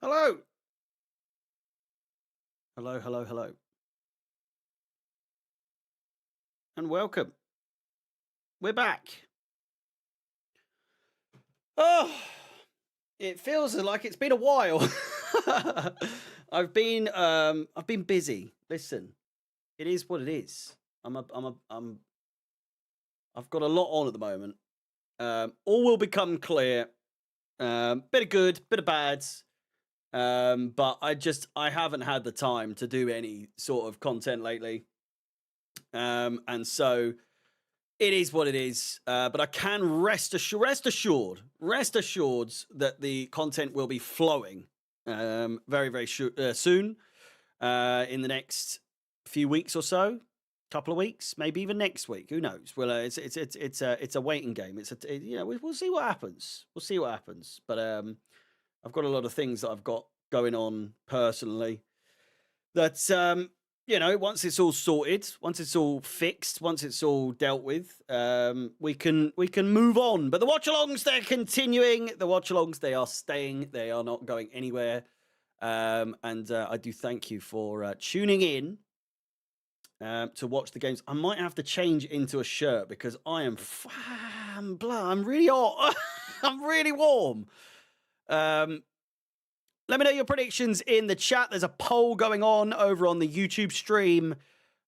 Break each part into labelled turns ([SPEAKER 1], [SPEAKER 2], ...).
[SPEAKER 1] Hello. Hello, hello, hello. And welcome. We're back. Oh, it feels like it's been a while. I've been busy. Listen, it is what it is. I've got a lot on at the moment. All will become clear. Bit of good, bit of bad. But I haven't had the time to do any sort of content lately. And so it is what it is. But I can rest assured that the content will be flowing very, very soon in the next few weeks or so. Couple of weeks, maybe even next week. Who knows? Well, it's a waiting game. We'll see what happens. We'll see what happens. But I've got a lot of things that I've got going on personally that once it's all sorted, once it's all fixed, once it's all dealt with, we can move on. But the watch-alongs, they're continuing. The watch-alongs, they are staying. They are not going anywhere. And I do thank you for tuning in to watch the games. I might have to change into a shirt because I'm really hot. I'm really warm. Let me know your predictions in the chat. There's a poll going on over on the YouTube stream.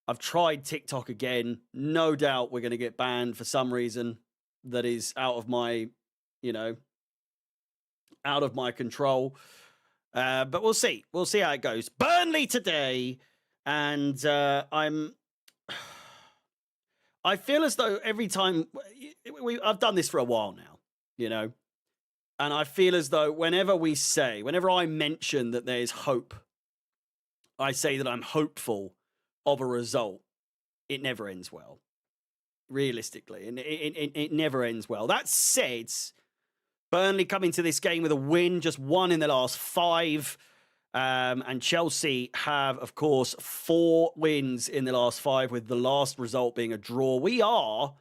[SPEAKER 1] I've tried TikTok again. No doubt we're going to get banned for some reason that is out of my control. But we'll see. We'll see how it goes. Burnley today. And I feel as though every time I've done this for a while now, and I feel as though whenever I mention that there's hope, I say that I'm hopeful of a result. It never ends well, realistically, and it never ends well. That said, Burnley come into this game with a win, just one in the last 5. And Chelsea have, of course, 4 wins in the last 5, with the last result being a draw. We are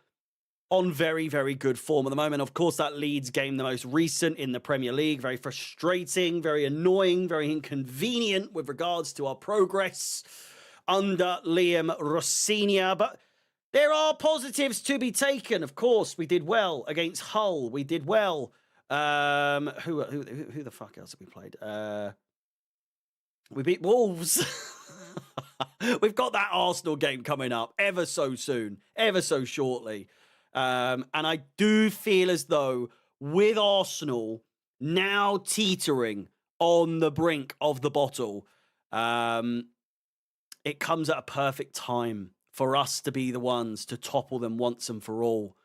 [SPEAKER 1] on very, very good form at the moment. Of course, that Leeds game, the most recent in the Premier League, very frustrating, very annoying, very inconvenient with regards to our progress under Liam Rossignol. But there are positives to be taken. Of course, we did well against Hull. We did well. Who the fuck else have we played? We beat Wolves. We've got that Arsenal game coming up ever so soon, ever so shortly. And I do feel as though with Arsenal now teetering on the brink of the bottle, it comes at a perfect time for us to be the ones to topple them once and for all.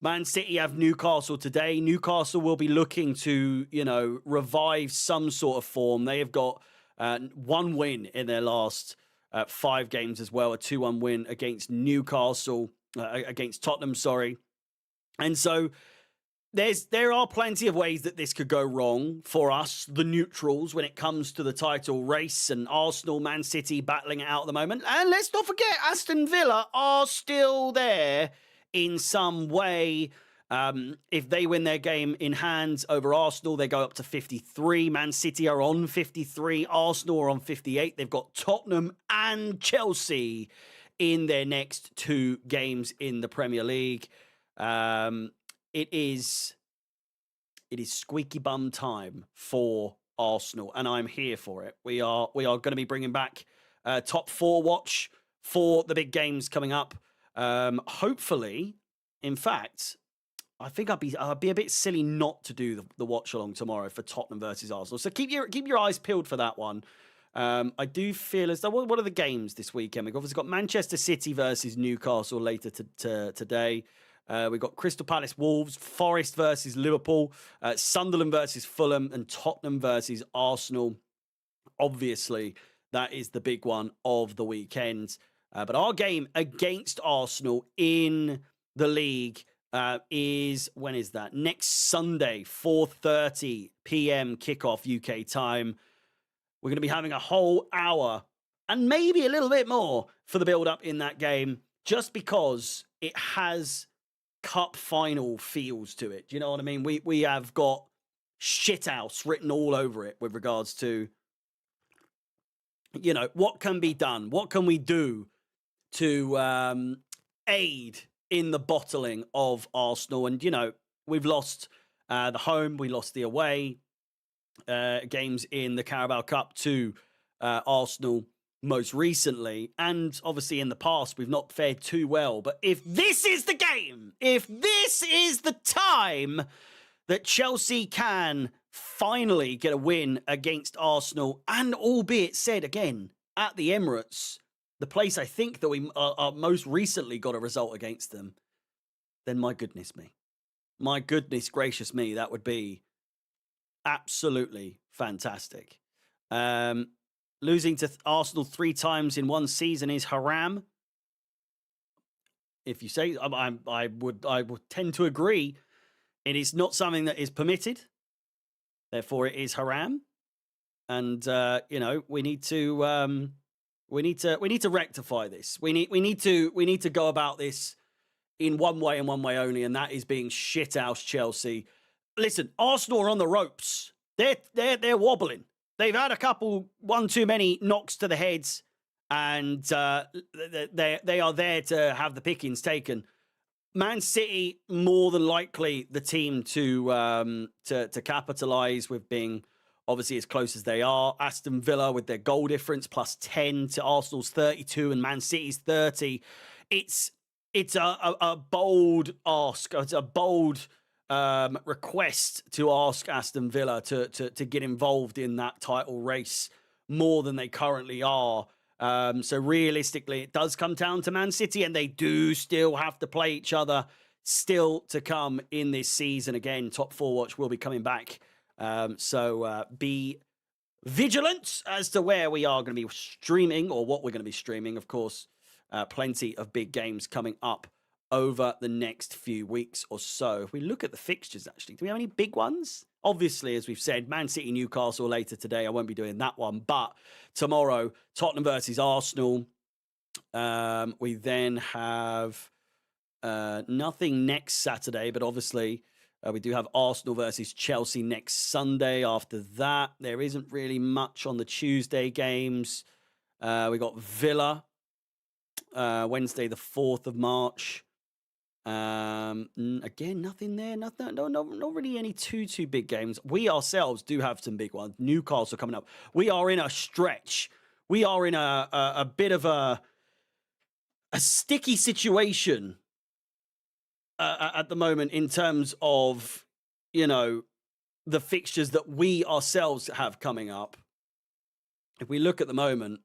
[SPEAKER 1] Man City have Newcastle today. Newcastle will be looking to, revive some sort of form. They have got 1 win in their last 5 games as well, a 2-1 win against against Tottenham, sorry. And so there are plenty of ways that this could go wrong for us, the neutrals, when it comes to the title race, and Arsenal, Man City battling it out at the moment. And let's not forget, Aston Villa are still there in some way. If they win their game in hand over Arsenal, they go up to 53. Man City are on 53. Arsenal are on 58. They've got Tottenham and Chelsea in their next 2 games in the Premier League. It is squeaky bum time for Arsenal, and I'm here for it. We are going to be bringing back top 4 watch for the big games coming up. Hopefully, in fact, I think I'd be a bit silly not to do the watch along tomorrow for Tottenham versus Arsenal. So keep your eyes peeled for that one. I do feel as though, what are the games this weekend? We've obviously got Manchester City versus Newcastle later today. We've got Crystal Palace Wolves, Forest versus Liverpool, Sunderland versus Fulham, and Tottenham versus Arsenal. Obviously, that is the big one of the weekend. But our game against Arsenal in the league is, when is that? Next Sunday, 4:30 p.m. kickoff UK time. We're going to be having a whole hour and maybe a little bit more for the build-up in that game, just because it has cup final feels to it. Do you know what I mean? We have got shithouse written all over it with regards to, you know, what can be done? What can we do to aid in the bottling of Arsenal? And, you know, we've lost the home, we lost the away games in the Carabao Cup to Arsenal most recently. And obviously in the past, we've not fared too well. But if this is the game, if this is the time that Chelsea can finally get a win against Arsenal, and albeit said again at the Emirates, the place I think that we most recently got a result against them, then my goodness gracious me, that would be absolutely fantastic. Losing to Arsenal 3 times in one season is haram. If you say, I would tend to agree. It is not something that is permitted. Therefore, it is haram. And you know, we need to rectify this. We need to go about this in one way and one way only, and that is being shithouse Chelsea. Listen, Arsenal are on the ropes. They're wobbling. They've had a couple, one too many knocks to the heads, and they are there to have the pickings taken. Man City, more than likely the team to capitalise with being obviously as close as they are. Aston Villa with their goal difference plus 10 to Arsenal's 32 and Man City's 30. It's a bold ask. It's a bold request to ask Aston Villa to get involved in that title race more than they currently are. So realistically, it does come down to Man City, and they do still have to play each other still to come in this season. Again, Top 4 Watch will be coming back. So be vigilant as to where we are going to be streaming or what we're going to be streaming. Of course, plenty of big games coming up over the next few weeks or so. If we look at the fixtures, actually, do we have any big ones? Obviously, as we've said, Man City, Newcastle later today. I won't be doing that one. But tomorrow, Tottenham versus Arsenal. We then have nothing next Saturday, but obviously we do have Arsenal versus Chelsea next Sunday. After that, there isn't really much on the Tuesday games. We got Villa Wednesday, the 4th of March. Again, nothing there. Nothing. No, not really any too big games. We ourselves do have some big ones. Newcastle coming up. We are in a stretch. We are in a bit of a sticky situation at the moment in terms of, you know, the fixtures that we ourselves have coming up. If we look at the moment,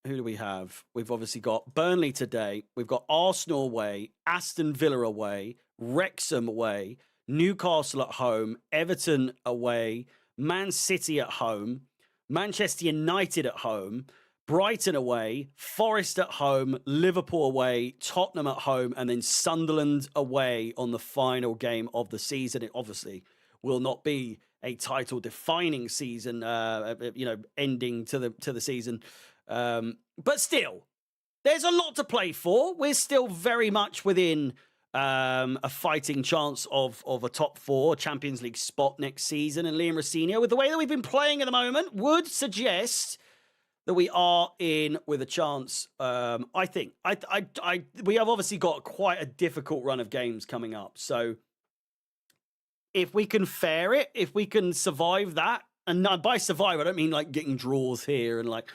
[SPEAKER 1] who do we have? We've obviously got Burnley today. We've got Arsenal away, Aston Villa away, Wrexham away, Newcastle at home, Everton away, Man City at home, Manchester United at home, Brighton away, Forest at home, Liverpool away, Tottenham at home, and then Sunderland away on the final game of the season. It obviously will not be a title-defining season, you know, ending to the season. But still, there's a lot to play for. We're still very much within a fighting chance of a top 4 Champions League spot next season. And Liam Rossinho, with the way that we've been playing at the moment, would suggest that we are in with a chance. I think we have obviously got quite a difficult run of games coming up. So if we can fare it, if we can survive that, and by survive, I don't mean like getting draws here and like,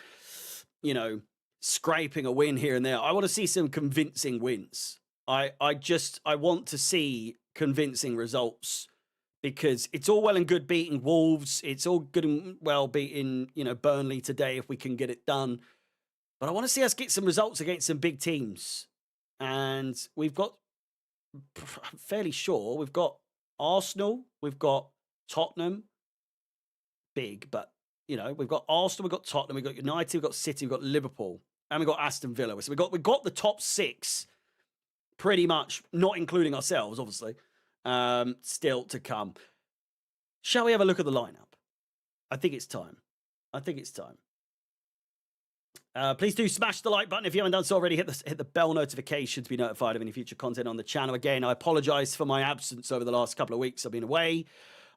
[SPEAKER 1] you know, scraping a win here and there. I want to see some convincing wins. I want to see convincing results, because it's all well and good beating Wolves. It's all good and well beating, you know, Burnley today if we can get it done. But I want to see us get some results against some big teams. And we've got, I'm fairly sure, we've got Arsenal, we've got Tottenham, big, but, you know, we've got Arsenal, we've got Tottenham, we've got United, we've got City, we've got Liverpool, and we've got Aston Villa. So we've got the top 6 pretty much, not including ourselves, obviously, still to come. Shall we have a look at the lineup? I think it's time. Please do smash the like button if you haven't done so already. Hit the bell notification to be notified of any future content on the channel. Again, I apologize for my absence over the last couple of weeks. I've been away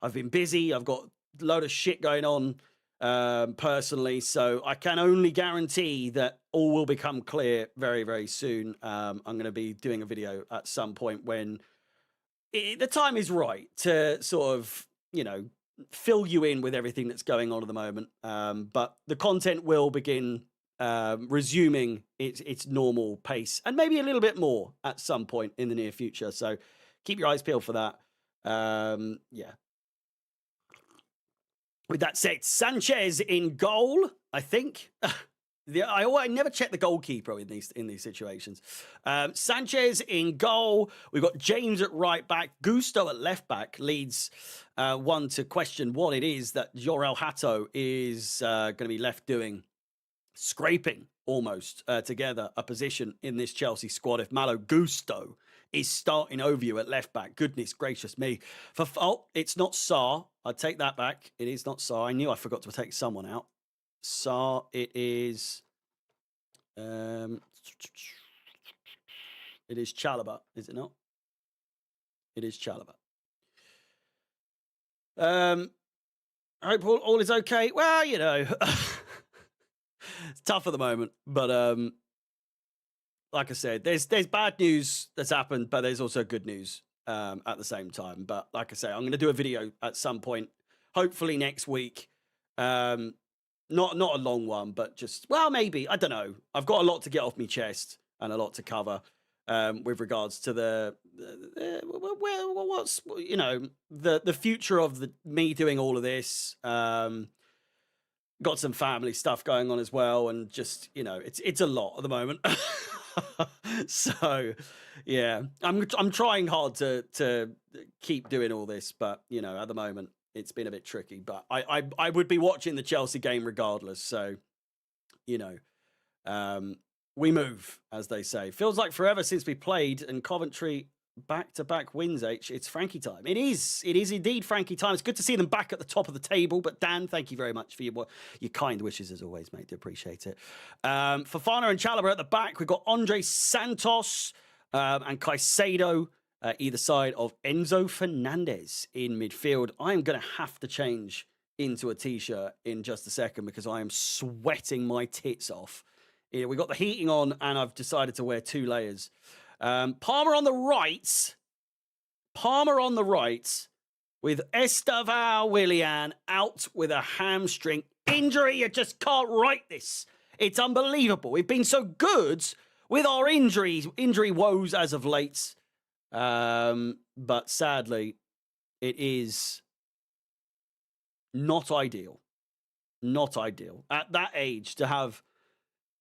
[SPEAKER 1] I've been busy. I've got a load of shit going on personally, so I can only guarantee that all will become clear very, very soon. I'm going to be doing a video at some point when the time is right to sort of, fill you in with everything that's going on at the moment. But the content will begin resuming its normal pace and maybe a little bit more at some point in the near future. So keep your eyes peeled for that. Yeah. With that said, Sanchez in goal, I think. I never check the goalkeeper in these situations. Sanchez in goal. We've got James at right back. Gusto at left back leads one to question what it is that Jorel Hato is going to be left doing, scraping almost together a position in this Chelsea squad if Malo Gusto is starting over you at left back. Goodness gracious me. It's not Sarr. I take that back. It is not Sarr. I knew I forgot to take someone out. Sarr, it is it is Chalobah, is it not? It is Chalobah. I hope all is okay. Well, it's tough at the moment, but like I said, there's bad news that's happened, but there's also good news at the same time. But like I say, I'm going to do a video at some point, hopefully next week. Not a long one, but just, well, maybe, I don't know. I've got a lot to get off my chest and a lot to cover with regards to the future of me doing all of this. Got some family stuff going on as well, and just, it's a lot at the moment. So yeah, I'm trying hard to keep doing all this, but at the moment it's been a bit tricky. But I would be watching the Chelsea game regardless. So we move, as they say. Feels like forever since we played, and Coventry back-to-back wins. It's Frankie time. It is indeed Frankie time. It's good to see them back at the top of the table. But Dan, thank you very much for your kind wishes as always, mate. Do appreciate it. Fofana and Chalobah at the back. We've got Andre Santos and Caicedo either side of Enzo Fernandez in midfield. I am going to have to change into a t-shirt in just a second because I am sweating my tits off. We got the heating on and I've decided to wear 2 layers. Palmer on the right with Estevan Willian out with a hamstring injury. You just can't write this. It's unbelievable. We've been so good with our injury woes as of late. But sadly, it is not ideal. Not ideal. At that age, to have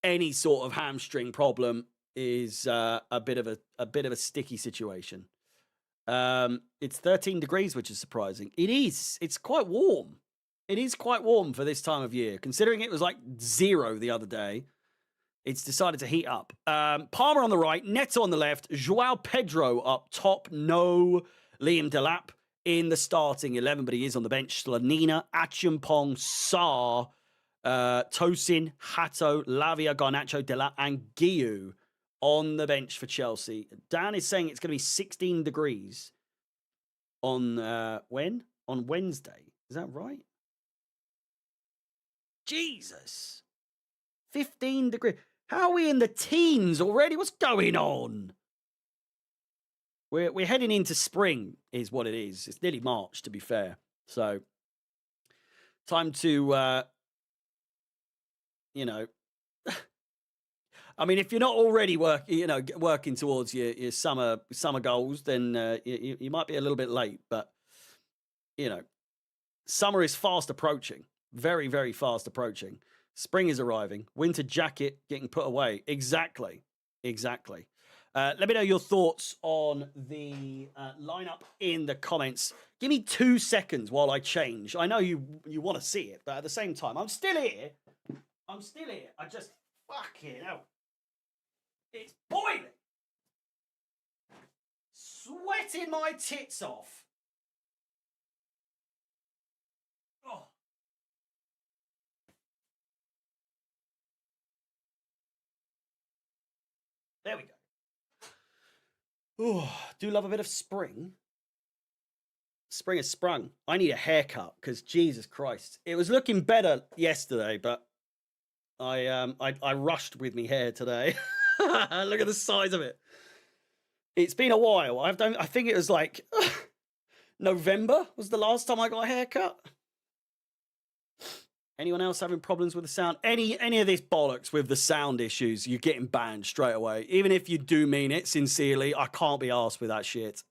[SPEAKER 1] any sort of hamstring problem is a bit of a sticky situation. It's 13 degrees, which is surprising. It is. It's quite warm. It is quite warm for this time of year, considering it was like 0 the other day. It's decided to heat up. Palmer on the right, Neto on the left, Joao Pedro up top. No Liam Delap in the starting 11, but he is on the bench. Slanina, Achumpong, Sarr, Tosin, Hato, Lavia, Garnacho, Delap, and Guiu on the bench for Chelsea. Dan is saying it's going to be 16 degrees on when? On Wednesday. Is that right? Jesus. 15 degrees. How are we in the teens already? What's going on? We're heading into spring is what it is. It's nearly March, to be fair. So time to I mean, if you're not already working towards your summer goals, then you might be a little bit late. But summer is fast approaching, very, very fast approaching. Spring is arriving. Winter jacket getting put away. Exactly. Let me know your thoughts on the lineup in the comments. Give me 2 seconds while I change. I know you want to see it, but at the same time, I'm still here. I just fucking hell. It's boiling. Sweating my tits off. Oh. There we go. Oh, do love a bit of spring. Spring has sprung. I need a haircut because Jesus Christ, it was looking better yesterday, but I rushed with me hair today. Look at the size of it. It's been a while. I think it was like November was the last time I got a haircut. Anyone else having problems with the sound? Any of this bollocks with the sound issues, you're getting banned straight away. Even if you do mean it sincerely, I can't be arsed with that shit.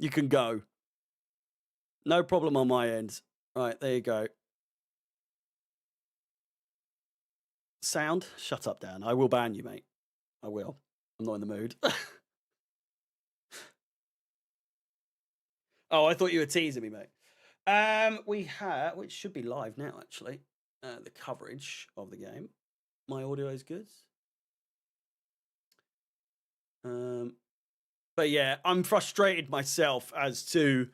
[SPEAKER 1] You can go. No problem on my end. Right, there you go. Sound? Shut up, Dan. I will ban you, mate. I will. I'm not in the mood. Oh, I thought you were teasing me, mate. We have, which should be live now, actually, the coverage of the game. My audio is good. But yeah, I'm frustrated myself as to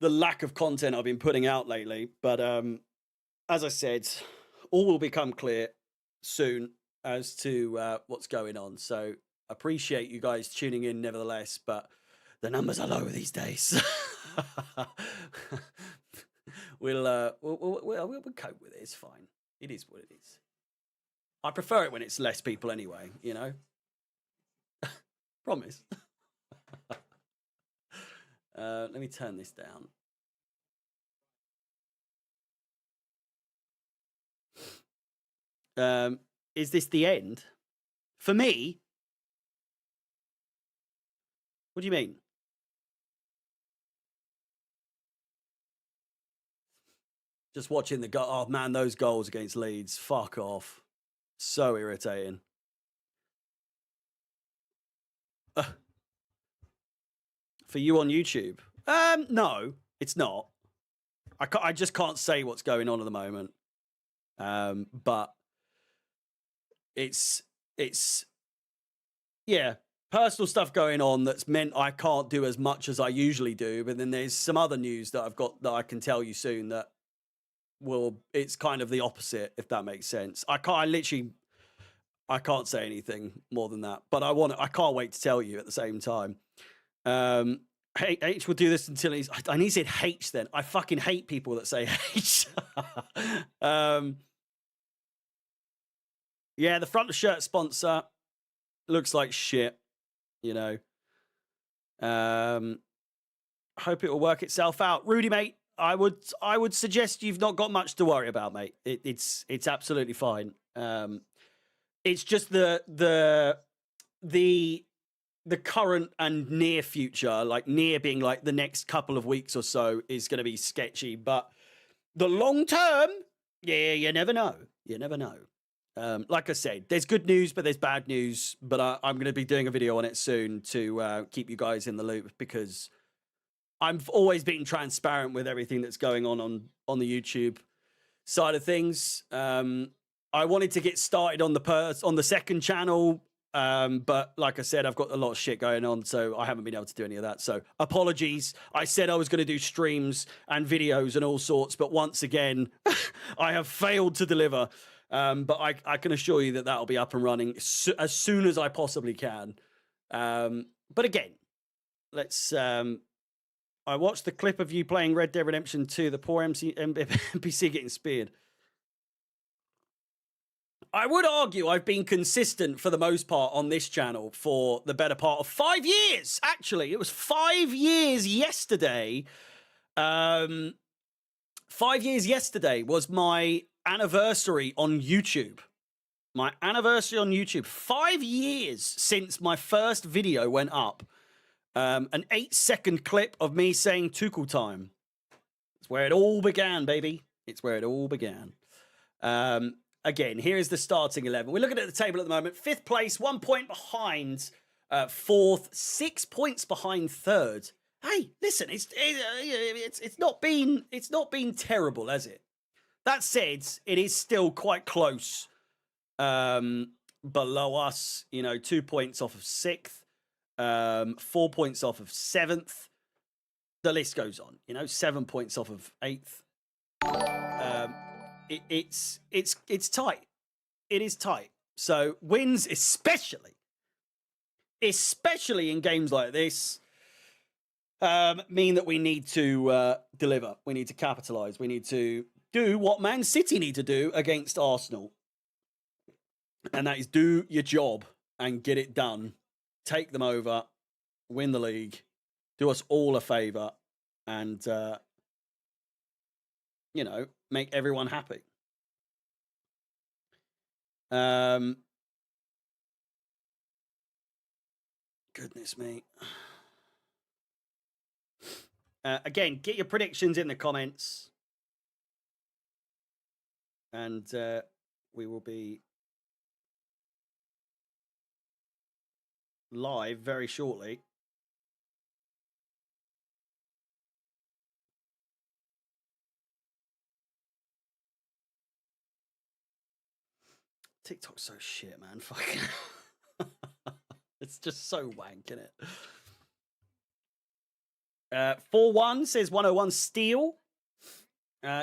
[SPEAKER 1] the lack of content I've been putting out lately. But as I said, all will become clear soon as to what's going on. So appreciate you guys tuning in nevertheless, but the numbers are low these days. We'll cope with it. It's fine. It is what it is. I prefer it when it's less people anyway, you know. Promise. Let me turn this down. Is this the end? For me? What do you mean? Just watching the oh man, those goals against Leeds. Fuck off. So irritating. For you on YouTube? No, it's not. I just can't say what's going on at the moment. But it's yeah, personal stuff going on that's meant I can't do as much as I usually do. But then there's some other news that I've got that I can tell you soon that it's kind of the opposite, if that makes sense. I can't say anything more than that, but I can't wait to tell you at the same time. H will do this until I need to say H then. I fucking hate people that say H. Yeah, the front of shirt sponsor looks like shit, you know. Hope it will work itself out. Rudy, mate, I would suggest you've not got much to worry about, mate. It's absolutely fine. It's just the current and near future, like near being like the next couple of weeks or so, is going to be sketchy. But the long term, yeah, you never know. You never know. Like I said, there's good news, but there's bad news. But I'm going to be doing a video on it soon to keep you guys in the loop, because I've always been transparent with everything that's going on the YouTube side of things. I wanted to get started on the second channel, but like I said, I've got a lot of shit going on, so I haven't been able to do any of that. So apologies. I said I was going to do streams and videos and all sorts, but once again, I have failed to deliver. But I can assure you that that'll be up and running as soon as I possibly can. But again, let's. I watched the clip of you playing Red Dead Redemption 2, the poor NPC getting speared. I would argue I've been consistent for the most part on this channel for the better part of 5 years. Actually, it was 5 years yesterday. 5 years yesterday was my anniversary on YouTube. My anniversary on YouTube. 5 years since my first video went up. An 8-second clip of me saying Tuchel time. It's where it all began, baby. It's where it all began. Again, here is the starting 11. We're looking at the table at the moment. 5th place, 1 point behind 4th, 6 points behind 3rd. Hey, listen, it's not been terrible, has it? That said, it is still quite close below us. You know, 2 points off of 6th. 4 points off of 7th. The list goes on, you know, 7 points off of 8th. It's tight. It is tight. So wins, especially in games like this, mean that we need to deliver. We need to capitalise. We need to do what Man City need to do against Arsenal. And that is do your job and get it done. Take them over, win the league, do us all a favour, and, you know, make everyone happy. Goodness me. Again, get your predictions in the comments. And we will be live very shortly. TikTok's so shit, man. Fucking. It's just so wank, isn't it? 4-1 says 101 Steel.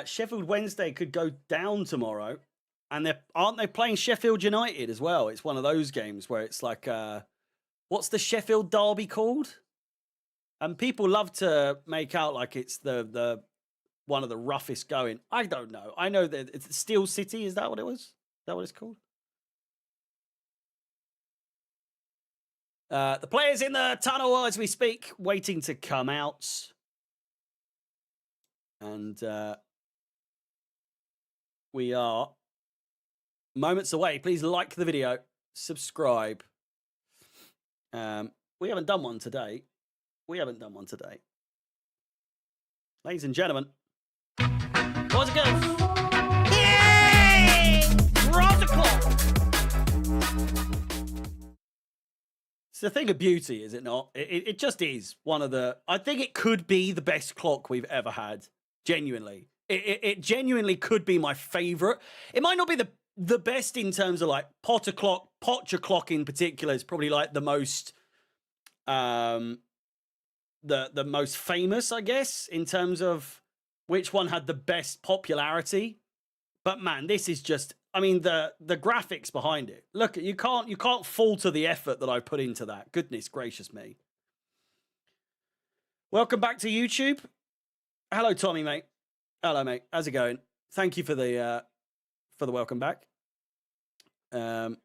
[SPEAKER 1] Sheffield Wednesday could go down tomorrow. And aren't they playing Sheffield United as well? It's one of those games where it's like, what's the Sheffield derby called? And people love to make out like it's the one of the roughest going. I don't know. I know that it's Steel City. Is that what it was? Is that what it's called? The players in the tunnel as we speak, waiting to come out. And we are moments away. Please like the video, subscribe. We haven't done one today. Ladies and gentlemen, what's it go? Yay! It's a thing of beauty, is it not? It just is one of the... I think it could be the best clock we've ever had. Genuinely. It genuinely could be my favourite. It might not be the best in terms of like Potter clock. Potcher clock in particular is probably like the most... the most famous, I guess, in terms of which one had the best popularity. But man, this is just... I mean, the graphics behind it. Look, you can't falter the effort that I put into that. Goodness gracious me. Welcome back to YouTube. Hello, Tommy, mate. Hello, mate. How's it going? Thank you for the welcome back. I've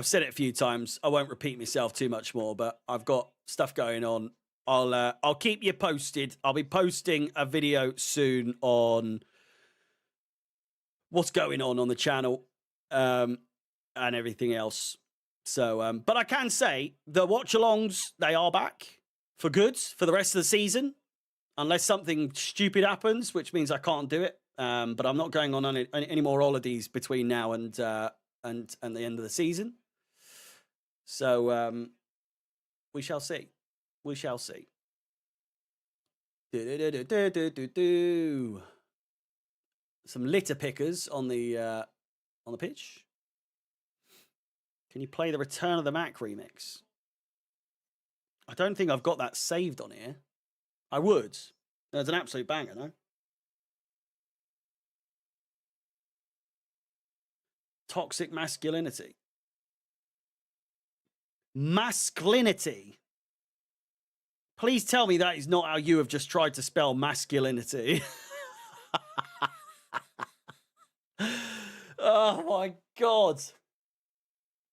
[SPEAKER 1] said it a few times. I won't repeat myself too much more, but I've got stuff going on. I'll keep you posted. I'll be posting a video soon on what's going on the channel and everything else. So, but I can say the watch-alongs, they are back for good for the rest of the season, unless something stupid happens, which means I can't do it. But I'm not going on any more holidays between now and the end of the season. So we shall see. We shall see. Some litter pickers on the pitch. Can you play the Return of the Mac remix? I don't think I've got that saved on here. I would. That's an absolute banger, no? Toxic masculinity. Masculinity. Please tell me that is not how you have just tried to spell masculinity. Oh my God.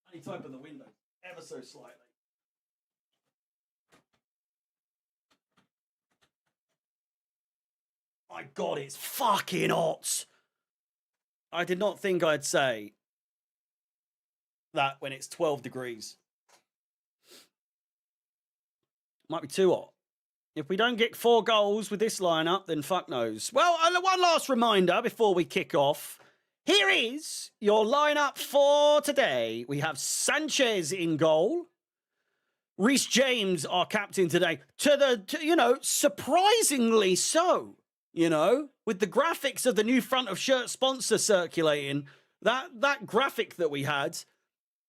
[SPEAKER 1] I need to open the window ever so slightly. My God, it's fucking hot. I did not think I'd say that when it's 12 degrees. Might be too hot. If we don't get 4 goals with this lineup, then fuck knows. Well, one last reminder before we kick off. Here is your lineup for today. We have Sanchez in goal. Reece James, our captain today. Surprisingly so. With the graphics of the new front of shirt sponsor circulating, that graphic that we had,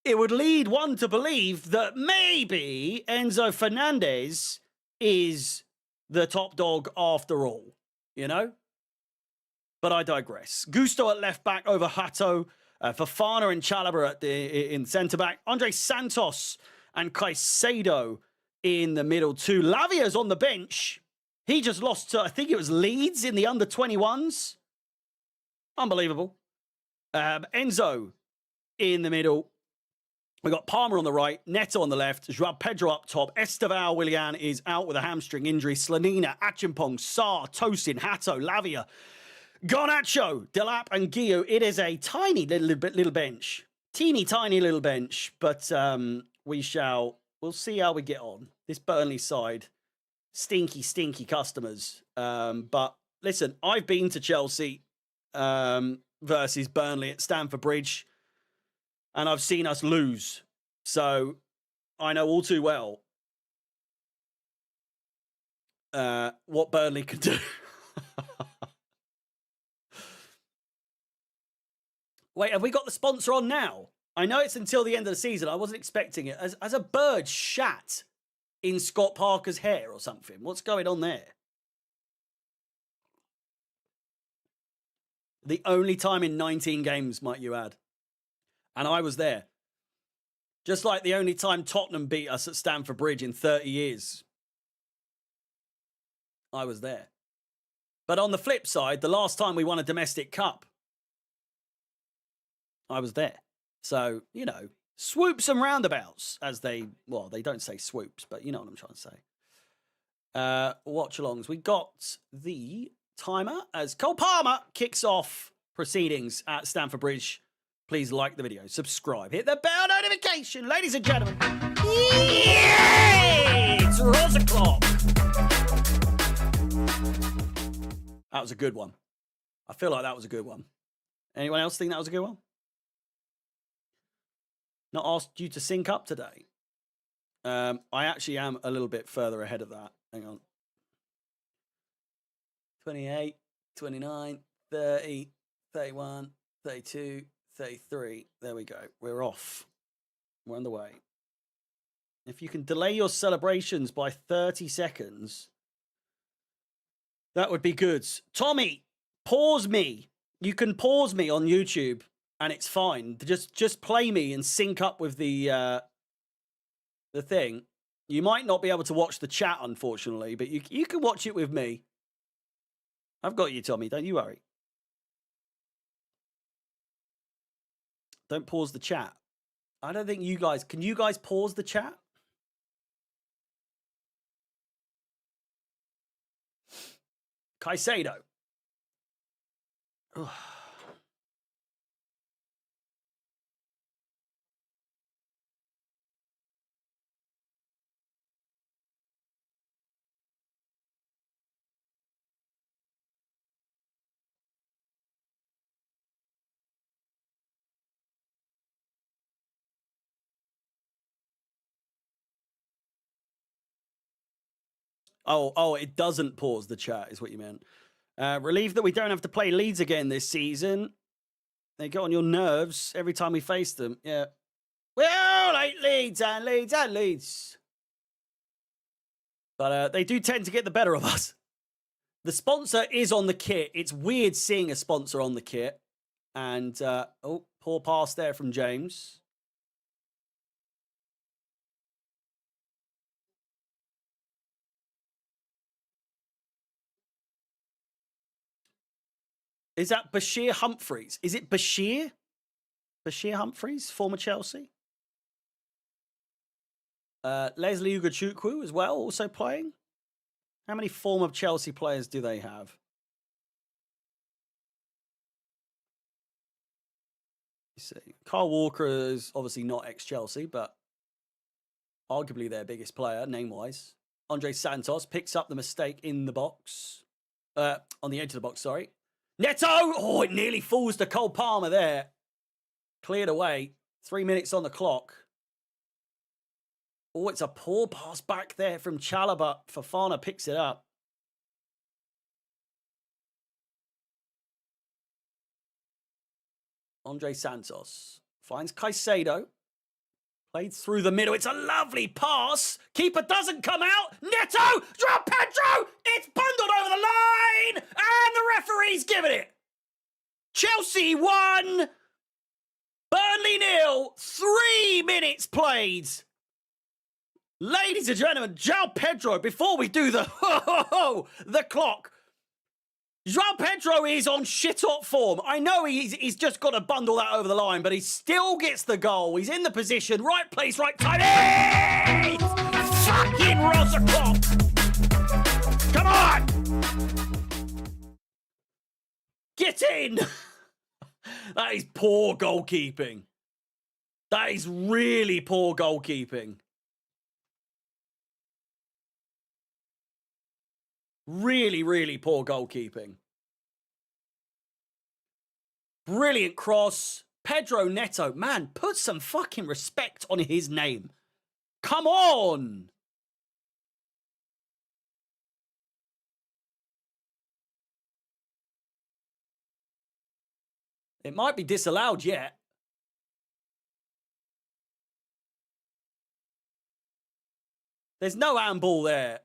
[SPEAKER 1] it would lead one to believe that maybe Enzo Fernandez is the top dog after all, But I digress. Gusto at left back over Hato, Fofana and Chalobah in centre back. Andre Santos and Caicedo in the middle too. Lavia's on the bench. He just lost to, I think it was Leeds in the under-21s. Unbelievable. Enzo in the middle. We got Palmer on the right, Neto on the left, Joao Pedro up top, Esteval Willian is out with a hamstring injury, Slanina, Achimpong, Sarr, Tosin, Hato, Lavia, Garnacho, Delap, and Gio. It is a tiny little bench. Teeny tiny little bench, but we'll see how we get on. This Burnley side, stinky customers. But listen, I've been to Chelsea versus Burnley at Stamford Bridge, and I've seen us lose. So I know all too well what Burnley can do. Wait, have we got the sponsor on now? I know it's until the end of the season. I wasn't expecting it. As a bird shat in Scott Parker's hair or something. What's going on there? The only time in 19 games, might you add. And I was there. Just like the only time Tottenham beat us at Stamford Bridge in 30 years. I was there. But on the flip side, the last time we won a domestic cup, I was there. So, you know, swoops and roundabouts, as they don't say swoops, but you know what I'm trying to say. Watch-alongs. We got the timer as Cole Palmer kicks off proceedings at Stamford Bridge. Please like the video, subscribe, hit the bell notification, ladies and gentlemen. Yay! It's Rose o'clock. That was a good one. I feel like that was a good one. Anyone else think that was a good one? Not asked you to sync up today. I actually am a little bit further ahead of that. Hang on. 28, 29, 30, 31, 32, 33. There we go. We're off. We're on the way. If you can delay your celebrations by 30 seconds, that would be good. Tommy, pause me. You can pause me on YouTube and it's fine. Just play me and sync up with the thing. You might not be able to watch the chat, unfortunately, but you can watch it with me. I've got you, Tommy. Don't you worry. Don't pause the chat. I don't think you guys... Can you guys pause the chat? Caicedo. Ugh. Oh, it doesn't pause the chat, is what you meant. Relieved that we don't have to play Leeds again this season. They get on your nerves every time we face them. Yeah. Well, like Leeds and Leeds and Leeds. But they do tend to get the better of us. The sponsor is on the kit. It's weird seeing a sponsor on the kit. And, oh, poor pass there from James. Is that Bashir Humphreys? Is it Bashir? Bashir Humphreys, former Chelsea? Leslie Ugachukwu as well, also playing. How many former Chelsea players do they have? You see, Kyle Walker is obviously not ex-Chelsea, but arguably their biggest player, name-wise. Andre Santos picks up the mistake in the box. On the edge of the box, sorry. Neto! Oh, it nearly falls to Cole Palmer there. Cleared away. 3 minutes on the clock. Oh, it's a poor pass back there from Chalobah. Fofana picks it up. Andre Santos finds Caicedo. Played through the middle. It's a lovely pass. Keeper doesn't come out. Neto! Joao Pedro! It's bundled over the line! And the referee's given it. Chelsea 1. Burnley 0. 3 minutes played. Ladies and gentlemen, João Pedro, before we do the clock, João Pedro is on shit-hot form. I know he's just got to bundle that over the line, but he still gets the goal. He's in the position, right place, right time. Hey! Fucking Rosa clock! Come on! Get in! That is poor goalkeeping. That is really poor goalkeeping. Really, really poor goalkeeping. Brilliant cross. Pedro Neto. Man, put some fucking respect on his name. Come on! It might be disallowed yet. There's no handball there.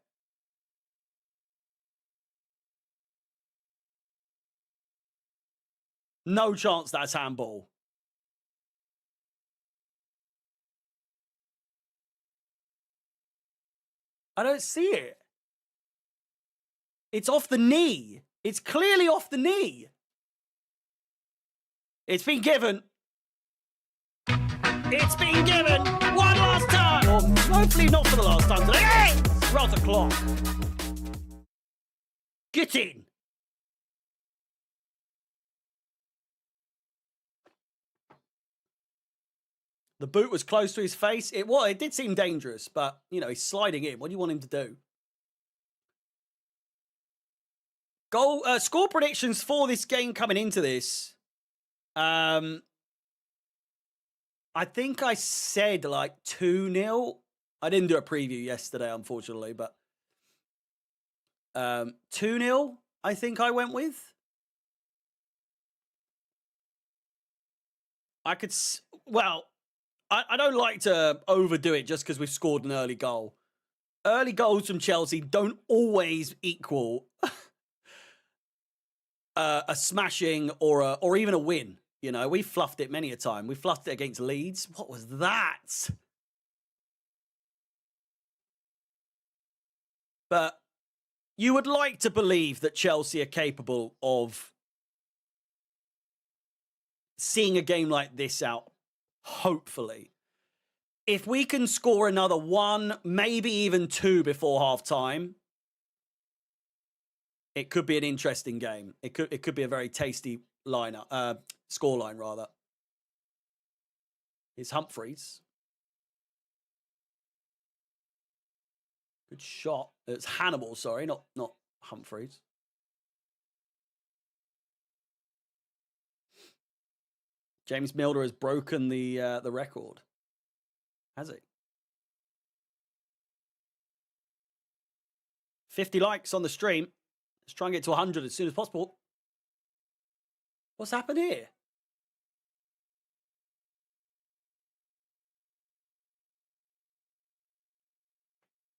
[SPEAKER 1] No chance that's handball. I don't see it. It's off the knee. It's clearly off the knee. It's been given. It's been given. One last time. Or hopefully not for the last time today. Hey! Round the clock. Get in. The boot was close to his face. It did seem dangerous, but, you know, he's sliding in. What do you want him to do? Score predictions for this game coming into this. I think I said like 2-0. I didn't do a preview yesterday, unfortunately, but 2-0, I think I went with. I could, well, I don't like to overdo it just because we've scored an early goal. Early goals from Chelsea don't always equal a smashing or even a win. You know, we fluffed it many a time. We fluffed it against Leeds. What was that? But you would like to believe that Chelsea are capable of seeing a game like this out. Hopefully. If we can score another 1, maybe even 2 before half-time, it could be an interesting game. It could be a very tasty scoreline rather. It's Humphreys. Good shot. It's Hannibal, sorry, not Humphreys. James Milner has broken the record. Has he? 50 likes on the stream. Let's try and get to 100 as soon as possible. What's happened here?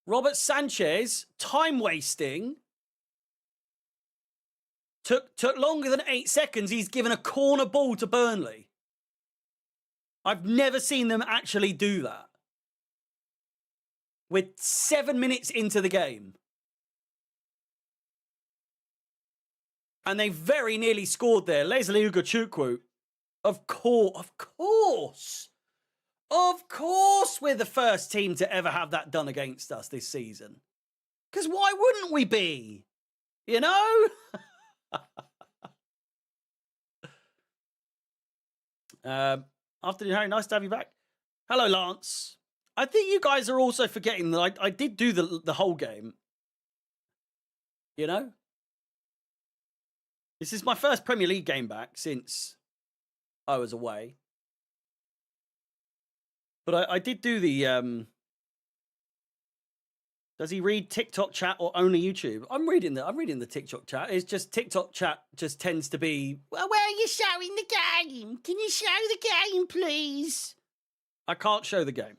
[SPEAKER 1] Robert Sanchez, time wasting. Took longer than 8 seconds. He's given a corner ball to Burnley. I've never seen them actually do that. We're 7 minutes into the game. And they very nearly scored there. Leslie Ugachukwu. Of course. Of course we're the first team to ever have that done against us this season. Because why wouldn't we be? You know? Afternoon, Harry. Nice to have you back. Hello, Lance. I think you guys are also forgetting that I did do the whole game. You know? This is my first Premier League game back since I was away. But I did do the... Does he read TikTok chat or only YouTube? I'm reading the TikTok chat. It's just TikTok chat just tends to be, well, where are you showing the game? Can you show the game, please? I can't show the game.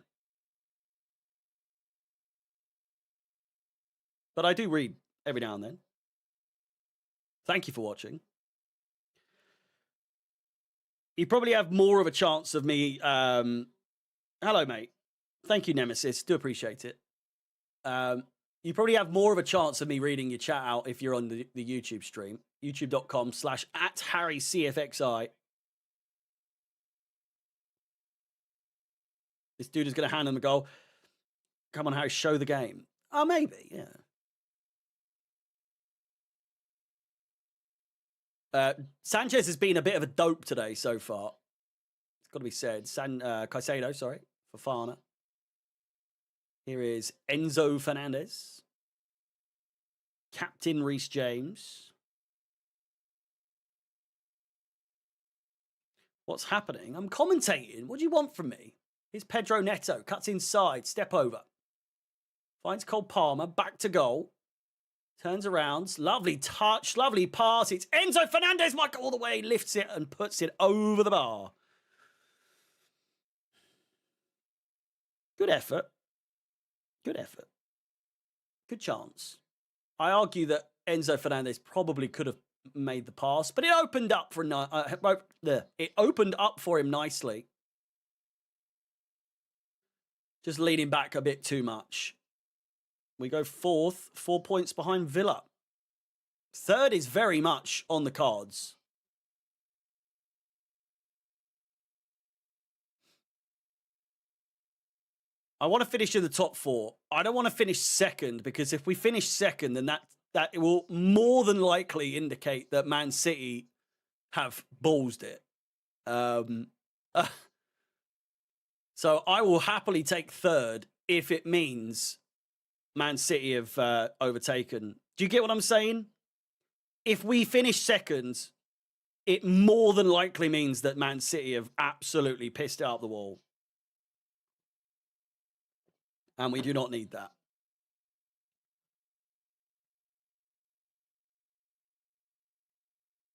[SPEAKER 1] But I do read every now and then. Thank you for watching. You probably have more of a chance of me... hello, mate. Thank you, Nemesis. Do appreciate it. You probably have more of a chance of me reading your chat out if you're on the YouTube stream. YouTube.com/@HarryCFXI. This dude is going to hand him a goal. Come on, Harry, show the game. Oh, maybe, yeah. Sanchez has been a bit of a dope today so far. It's got to be said. Caicedo, sorry, for Fafana. Here is Enzo Fernandez. Captain Reece James. What's happening? I'm commentating. What do you want from me? Here's Pedro Neto. Cuts inside. Step over. Finds Cole Palmer. Back to goal. Turns around. Lovely touch. Lovely pass. It's Enzo Fernandez. Might go all the way. Lifts it and puts it over the bar. Good effort. Good effort. Good chance. I argue that Enzo Fernandez probably could have made the pass, but it opened up for him nicely. Just leaning back a bit too much. We go fourth, 4 points behind Villa. Third is very much on the cards. I want to finish in the top 4. I don't want to finish second, because if we finish second, then that it will more than likely indicate that Man City have ballsed it. So I will happily take third if it means Man City have overtaken. Do you get what I'm saying? If we finish second, it more than likely means that Man City have absolutely pissed out the wall. And we do not need that.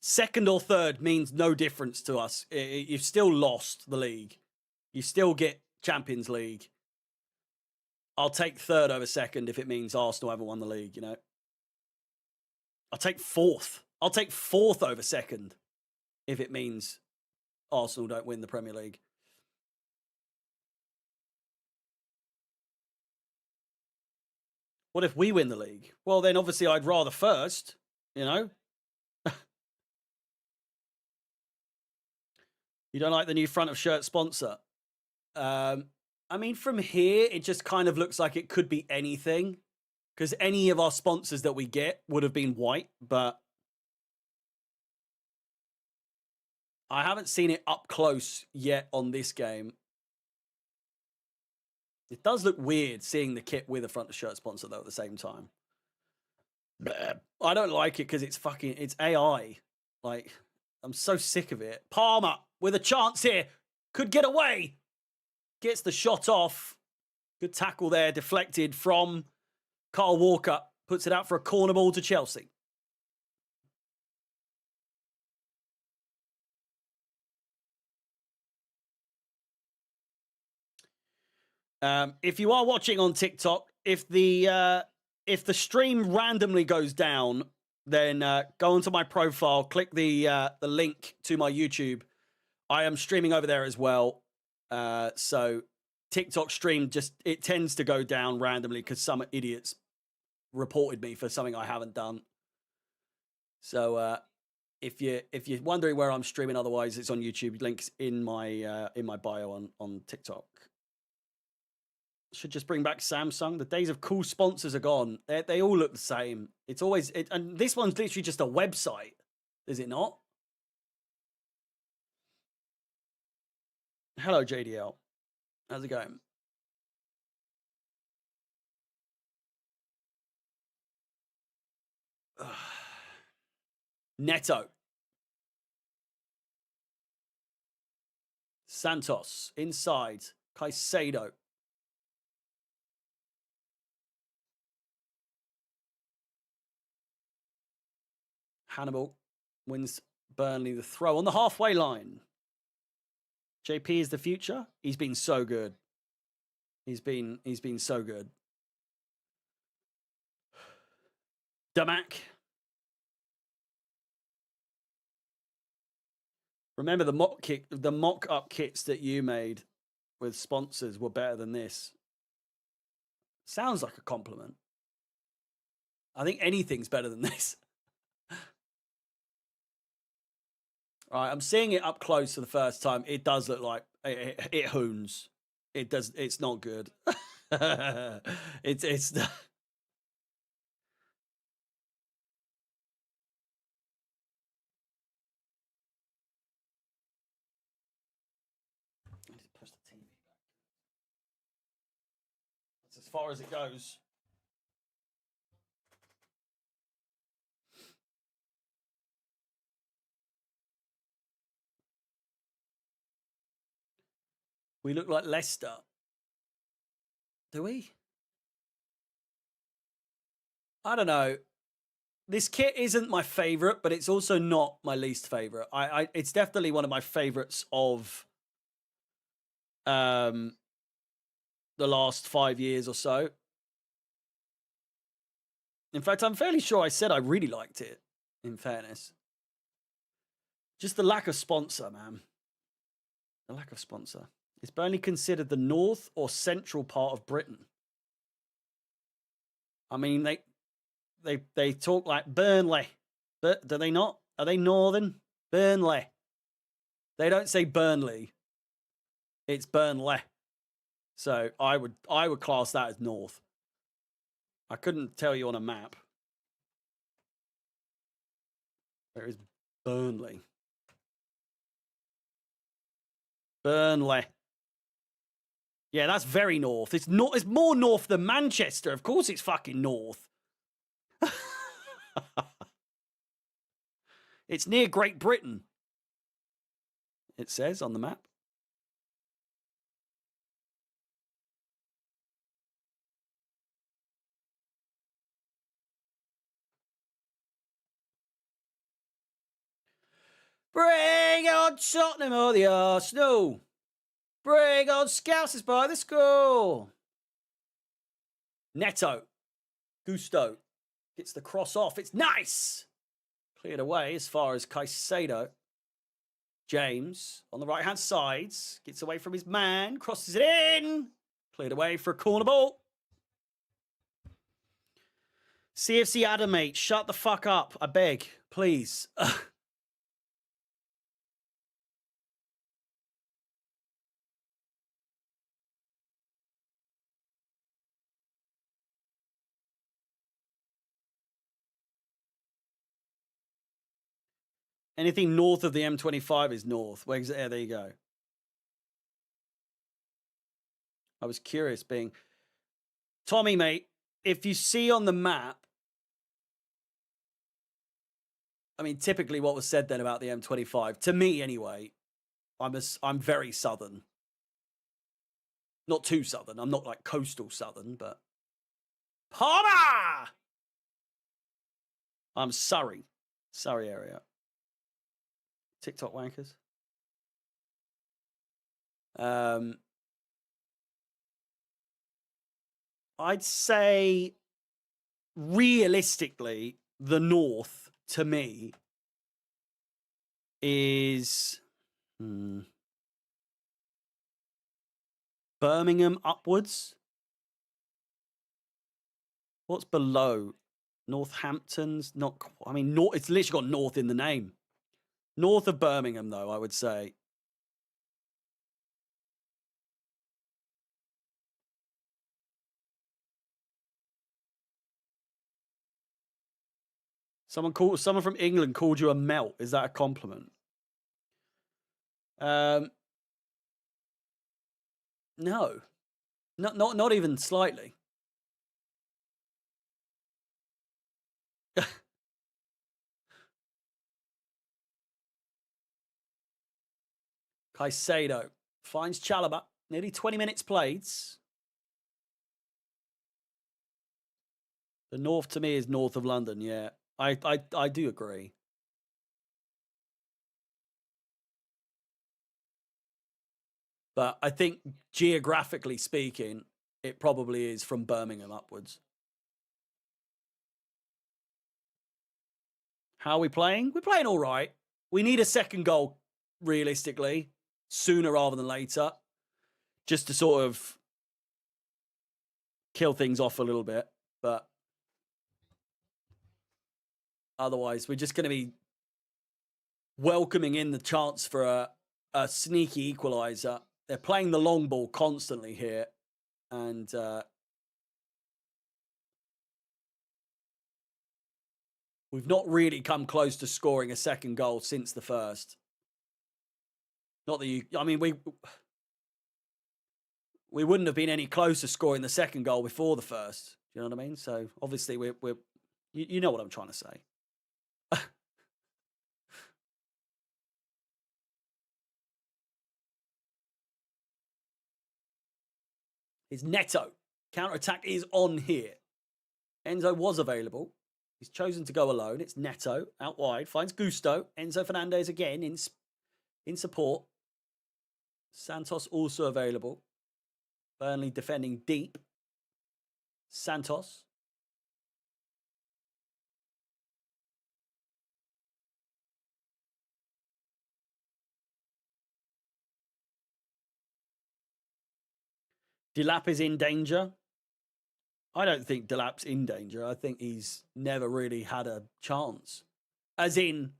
[SPEAKER 1] Second or third means no difference to us. You've still lost the league. You still get Champions League. I'll take third over second if it means Arsenal haven't won the league, you know. I'll take fourth. I'll take fourth over second if it means Arsenal don't win the Premier League. What if we win the league? Well, then obviously I'd rather first, you know. You don't like the new front of shirt sponsor? I mean, from here, it just kind of looks like it could be anything, because any of our sponsors that we get would have been white, but I haven't seen it up close yet on this game. It does look weird seeing the kit with a front of shirt sponsor, though, at the same time. I don't like it because it's AI. Like, I'm so sick of it. Palmer with a chance here. Could get away. Gets the shot off. Good tackle there. Deflected from Kyle Walker. Puts it out for a corner ball to Chelsea. If you are watching on TikTok, if the stream randomly goes down, then go onto my profile, click the link to my YouTube. I am streaming over there as well. So TikTok stream it tends to go down randomly because some idiots reported me for something I haven't done. So if you're wondering where I'm streaming, otherwise it's on YouTube. Links in my bio on TikTok. Should just bring back Samsung. The days of cool sponsors are gone. They all look the same. It's always and this one's literally just a website, is it not? Hello, JDL. How's it going? Neto. Santos. Inside. Caicedo. Hannibal wins Burnley the throw on the halfway line. JP is the future. He's been so good. He's been so good. Damac. Remember the mock-up kits that you made with sponsors were better than this. Sounds like a compliment. I think anything's better than this. All right, I'm seeing it up close for the first time. It does look like it hoons. It does. It's not good. It's. Push the TV back. That's as far as it goes. We look like Leicester. Do we? I don't know. This kit isn't my favorite, but it's also not my least favorite. It's definitely one of my favorites of the last 5 years or so. In fact, I'm fairly sure I said I really liked it, in fairness. Just the lack of sponsor, man. The lack of sponsor. Is Burnley considered the north or central part of Britain? I mean, they talk like Burnley, but do they not? Are they northern? Burnley. They don't say Burnley. It's Burnley. So I would class that as north. I couldn't tell you on a map. Where is Burnley? Burnley. Yeah, that's very north. It's more north than Manchester. Of course it's fucking north. It's near Great Britain. It says on the map. Bring on Tottenham or the Arsenal. Bring on Scousers by the school. Neto. Gusto. Gets the cross off. It's nice. Cleared away as far as Caicedo. James on the right-hand side. Gets away from his man. Crosses it in. Cleared away for a corner ball. CFC Adam, mate. Shut the fuck up. I beg. Please. Anything north of the M25 is north. Yeah, there you go. I was curious being... Tommy, mate, if you see on the map... I mean, typically what was said then about the M25, to me anyway, I'm very southern. Not too southern. I'm not like coastal southern, but... Palmer! I'm Surrey. Surrey area. TikTok wankers. I'd say realistically, the north to me is Birmingham upwards. What's below? Northampton's not. I mean, it's literally got north in the name. North of Birmingham, though, I would say. Someone from England called you a melt. Is that a compliment? No. Not even slightly. Caicedo finds Chalobah. Nearly 20 minutes played. The north to me is north of London, yeah. I do agree. But I think geographically speaking, it probably is from Birmingham upwards. How are we playing? We're playing all right. We need a second goal, realistically, sooner rather than later, just to sort of kill things off a little bit. But otherwise, we're just going to be welcoming in the chance for a sneaky equaliser. They're playing the long ball constantly here. And we've not really come close to scoring a second goal since the first. Not that you... I mean, we wouldn't have been any closer scoring the second goal before the first. Do you know what I mean? So, obviously, we're you know what I'm trying to say. It's Neto. Counter-attack is on here. Enzo was available. He's chosen to go alone. It's Neto out wide. Finds Gusto. Enzo Fernandez again in support. Santos also available. Burnley defending deep. Santos. Delap is in danger. I don't think Delap's in danger. I think he's never really had a chance. As in,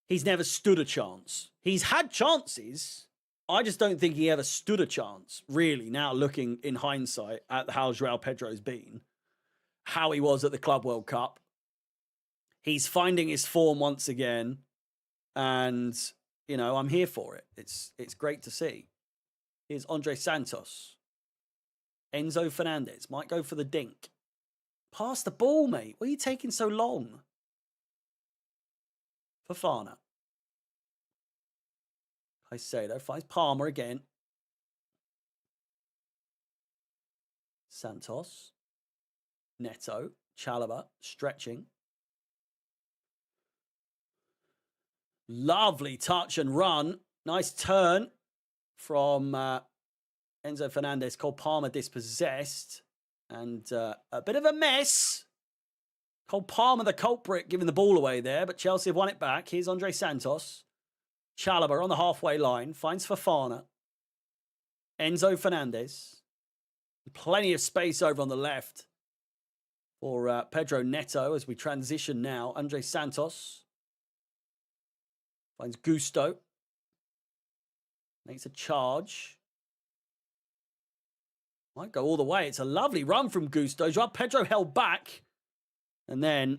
[SPEAKER 1] he's never stood a chance. He's had chances. I just don't think he ever stood a chance, really, now looking in hindsight at how João Pedro's been, how he was at the Club World Cup. He's finding his form once again, and, you know, I'm here for it. It's great to see. Here's Andre Santos. Enzo Fernandez might go for the dink. Pass the ball, mate. Why are you taking so long? Fofana. Caicedo finds Palmer again. Santos. Neto. Chalobah stretching. Lovely touch and run. Nice turn from Enzo Fernandez. Cole Palmer dispossessed. And a bit of a mess. Cole Palmer, the culprit, giving the ball away there. But Chelsea have won it back. Here's Andre Santos. Chalobah on the halfway line. Finds Fofana. Enzo Fernandez. Plenty of space over on the left for Pedro Neto as we transition now. Andre Santos. Finds Gusto. Makes a charge. Might go all the way. It's a lovely run from Gusto. João Pedro held back. And then,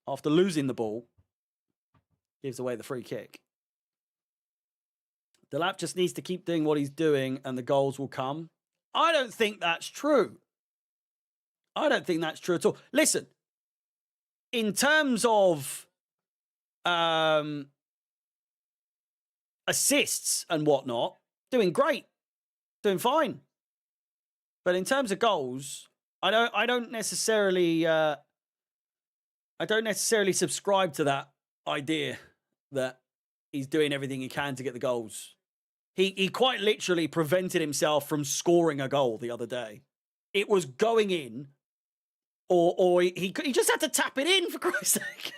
[SPEAKER 1] after losing the ball, gives away the free kick. Delap just needs to keep doing what he's doing and the goals will come. I don't think that's true. I don't think that's true at all. Listen, in terms of assists and whatnot, doing great. Doing fine. But in terms of goals, I don't necessarily subscribe to that idea that he's doing everything he can to get the goals. He quite literally prevented himself from scoring a goal the other day. It was going in, or he just had to tap it in, for Christ's sake.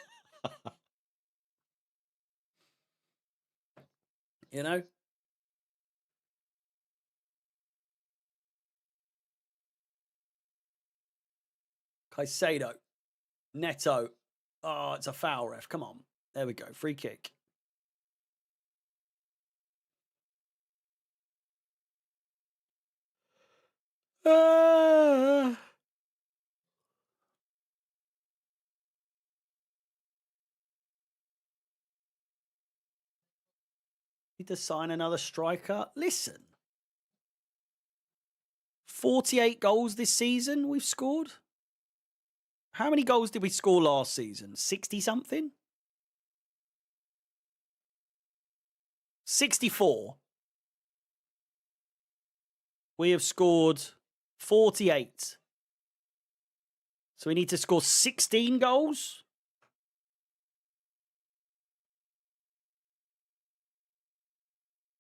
[SPEAKER 1] You know? Caicedo. Neto. Oh, it's a foul, ref. Come on. There we go. Free kick. Need to sign another striker. Listen. 48 goals this season we've scored. How many goals did we score last season? 60-something? 64. We have scored 48. So we need to score 16 goals?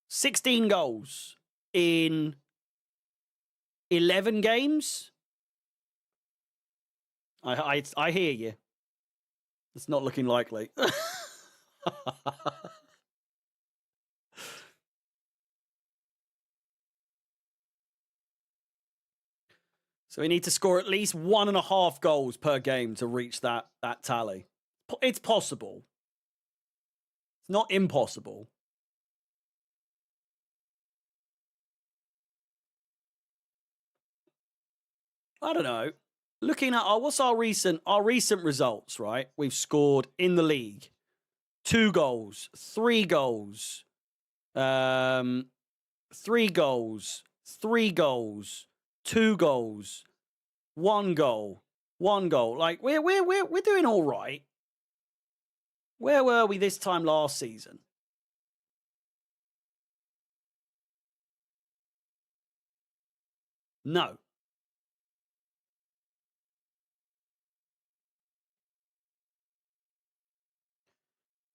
[SPEAKER 1] $16 goals in 11 games? I hear you. It's not looking likely. So we need to score at least 1.5 goals per game to reach that tally. It's possible. It's not impossible. I don't know. Looking at what's our recent results, right? We've scored in the league 2 goals, 3 goals, 3 goals, 3 goals, 2 goals, 1 goal, 1 goal. Like we're doing all right. Where were we this time last season? No.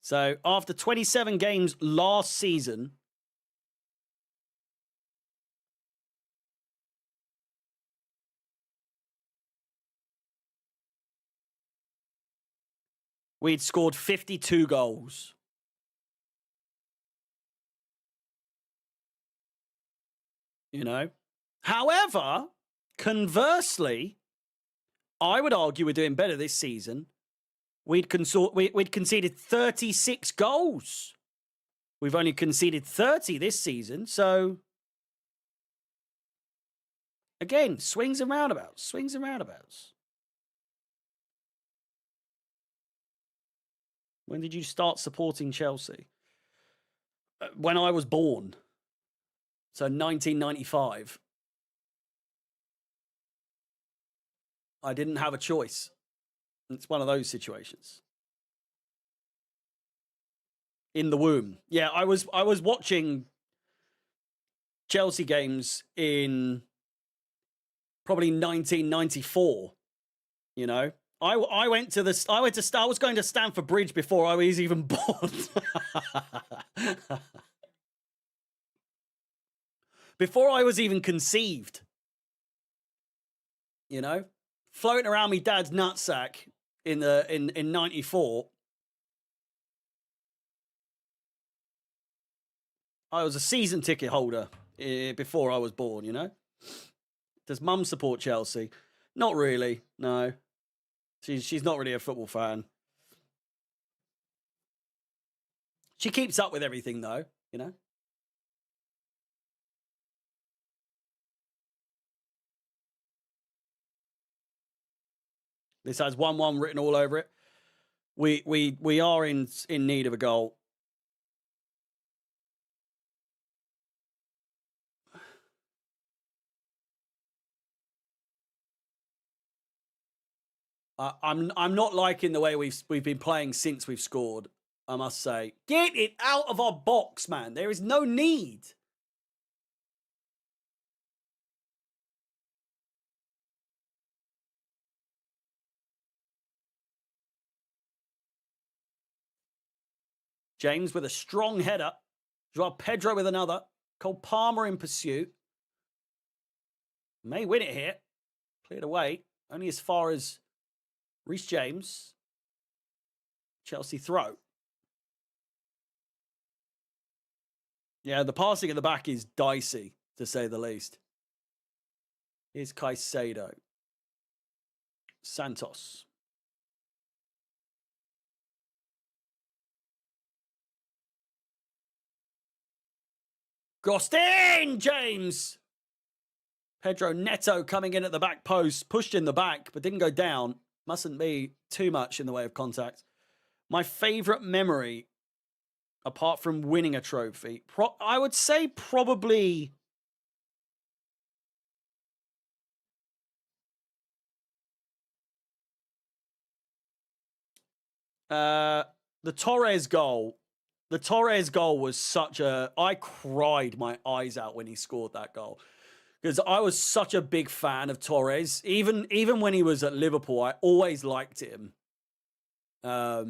[SPEAKER 1] So after 27 games last season, we'd scored 52 goals. You know? However, conversely, I would argue we're doing better this season. We'd conceded 36 goals. We've only conceded 30 this season, so again, swings and roundabouts, swings and roundabouts. When did you start supporting Chelsea? When I was born. So 1995. I didn't have a choice. It's one of those situations. In the womb. Yeah, I was watching Chelsea games in probably 1994, you know. I was going to Stamford Bridge before I was even born. Before I was even conceived. You know? Floating around me dad's nutsack in 94. I was a season ticket holder before I was born, you know? Does mum support Chelsea? Not really, no. She's not really a football fan. She keeps up with everything, though, you know? This has 1-1 written all over it. We are in need of a goal. I'm not liking the way we've been playing since we've scored, I must say. Get it out of our box, man. There is no need. James with a strong header. Joao Pedro with another. Cole Palmer in pursuit. May win it here. Cleared away. Only as far as Reece James. Chelsea throw. Yeah, the passing at the back is dicey, to say the least. Here's Caicedo. Santos. Crossed in, James! Pedro Neto coming in at the back post, pushed in the back, but didn't go down. Mustn't be too much in the way of contact. My favourite memory, apart from winning a trophy, I would say probably... the Torres goal. The Torres goal was such a... I cried my eyes out when he scored that goal. Because I was such a big fan of Torres. Even when he was at Liverpool, I always liked him. I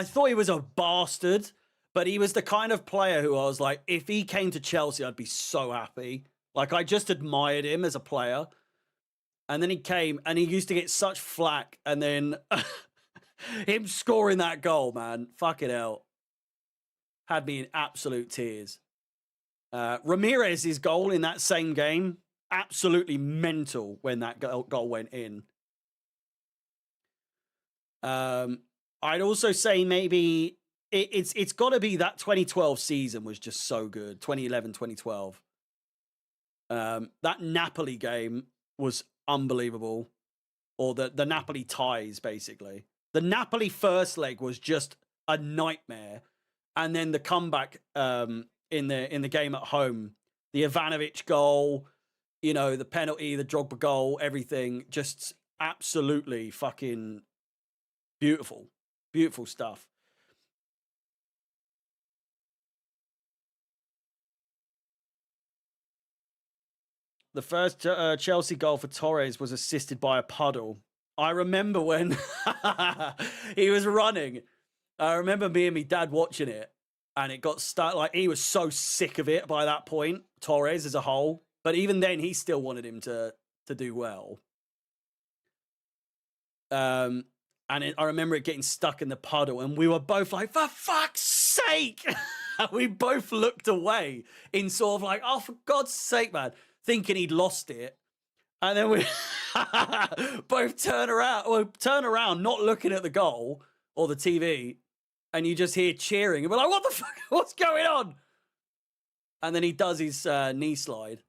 [SPEAKER 1] thought he was a bastard, but he was the kind of player who I was like, if he came to Chelsea, I'd be so happy. Like, I just admired him as a player. And then he came, and he used to get such flack. And then him scoring that goal, man, fucking hell. Had me in absolute tears. Ramirez's goal in that same game, absolutely mental when that goal went in. I'd also say maybe it's got to be that 2012 season was just so good. 2011, 2012. That Napoli game was unbelievable, or the Napoli ties basically. The Napoli first leg was just a nightmare, and then the comeback in the game at home, the Ivanovic goal, you know, the penalty, the Drogba goal, everything, just absolutely fucking beautiful, beautiful stuff. The first Chelsea goal for Torres was assisted by a puddle. I remember when he was running. I remember me and my dad watching it, and it got stuck. Like, he was so sick of it by that point, Torres as a whole. But even then, he still wanted him to do well. And I remember it getting stuck in the puddle, and we were both like, "For fuck's sake!" We both looked away in sort of like, "Oh, for God's sake, man!" Thinking he'd lost it, and then we both turn around, not looking at the goal or the TV, and you just hear cheering, and we're like, "What the fuck? What's going on?" And then he does his knee slide.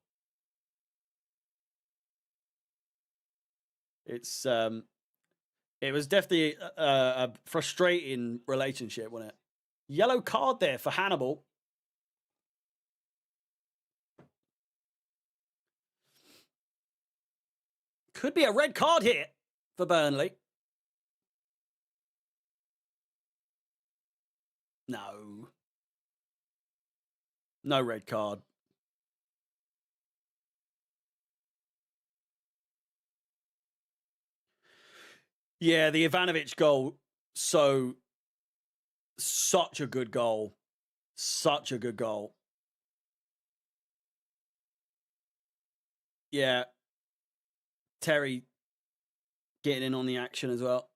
[SPEAKER 1] It was definitely a frustrating relationship, wasn't it? Yellow card there for Hannibal. Could be a red card here for Burnley. No. No red card. Yeah, the Ivanovic goal, such a good goal. Such a good goal. Yeah. Terry getting in on the action as well.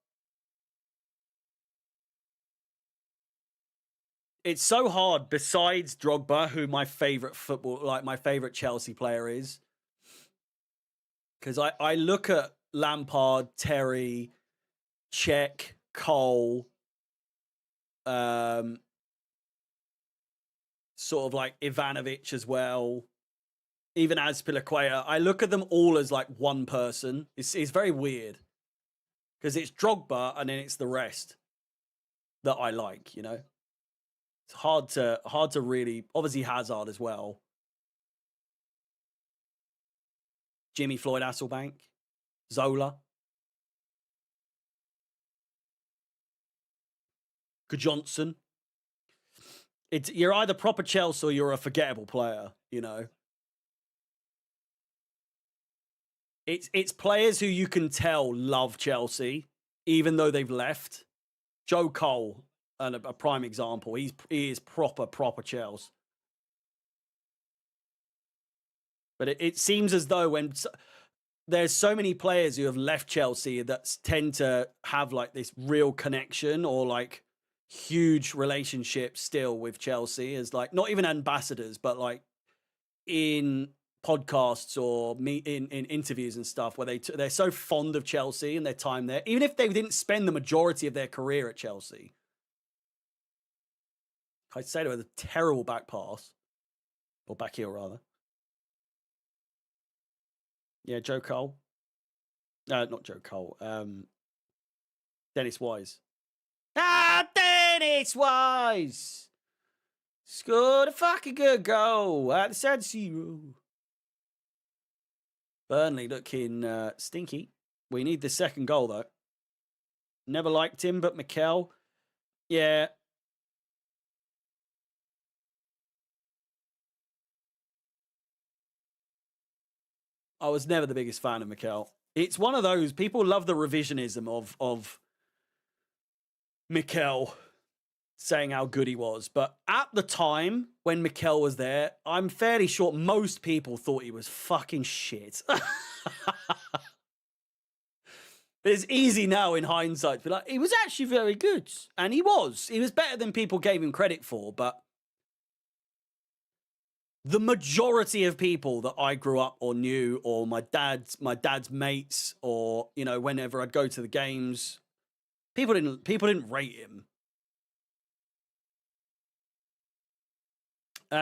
[SPEAKER 1] It's so hard, besides Drogba, who my favorite Chelsea player is. Because I look at Lampard, Terry, Cech, Cole, sort of like Ivanovic as well, even Azpilicueta. I look at them all as like one person. It's very weird because it's Drogba and then it's the rest that I like, you know. It's hard to really, obviously Hazard as well. Jimmy Floyd Hasselbank, Zola, Johnson. You're either proper Chelsea or you're a forgettable player, you know. It's players who you can tell love Chelsea, even though they've left. Joe Cole, and a prime example. He is proper Chelsea. But it seems as though when there's so many players who have left Chelsea that tend to have like this real connection or like huge relationship still with Chelsea, as like not even ambassadors, but like in podcasts or in interviews and stuff, where they're so fond of Chelsea and their time there, even if they didn't spend the majority of their career at Chelsea. I'd say with a terrible back pass, or back heel rather. Yeah, Joe Cole. Not Joe Cole. Dennis Wise. Dennis Wise scored a fucking good goal at the San Siro. Burnley looking stinky. We need the second goal, though. Never liked him, but Mikel, yeah. I was never the biggest fan of Mikel. It's one of those, people love the revisionism of Mikel saying how good he was. But at the time when Mikel was there, I'm fairly sure most people thought he was fucking shit. It's easy now in hindsight to be like, he was actually very good. And he was. He was better than people gave him credit for. But the majority of people that I grew up or knew, or my dad's mates, or you know, whenever I'd go to the games, people didn't rate him.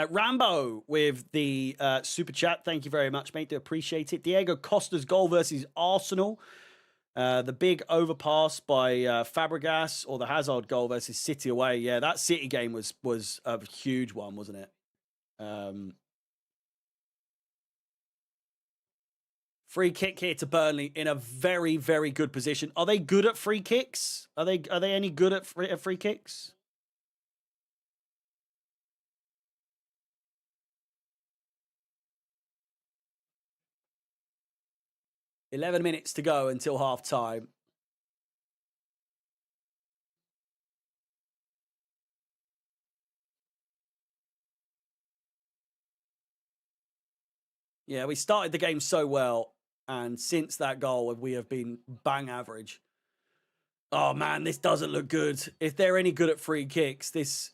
[SPEAKER 1] Rambo with the super chat. Thank you very much, mate. Do appreciate it. Diego Costa's goal versus Arsenal. The big overpass by Fabregas, or the Hazard goal versus City away. Yeah, that City game was a huge one, wasn't it? Free kick here to Burnley in a very, very good position. Are they good at free kicks? Are they any good at free kicks? $11 minutes to go until half time. Yeah, we started the game so well, and since that goal, we have been bang average. Oh man, this doesn't look good. If they're any good at free kicks, this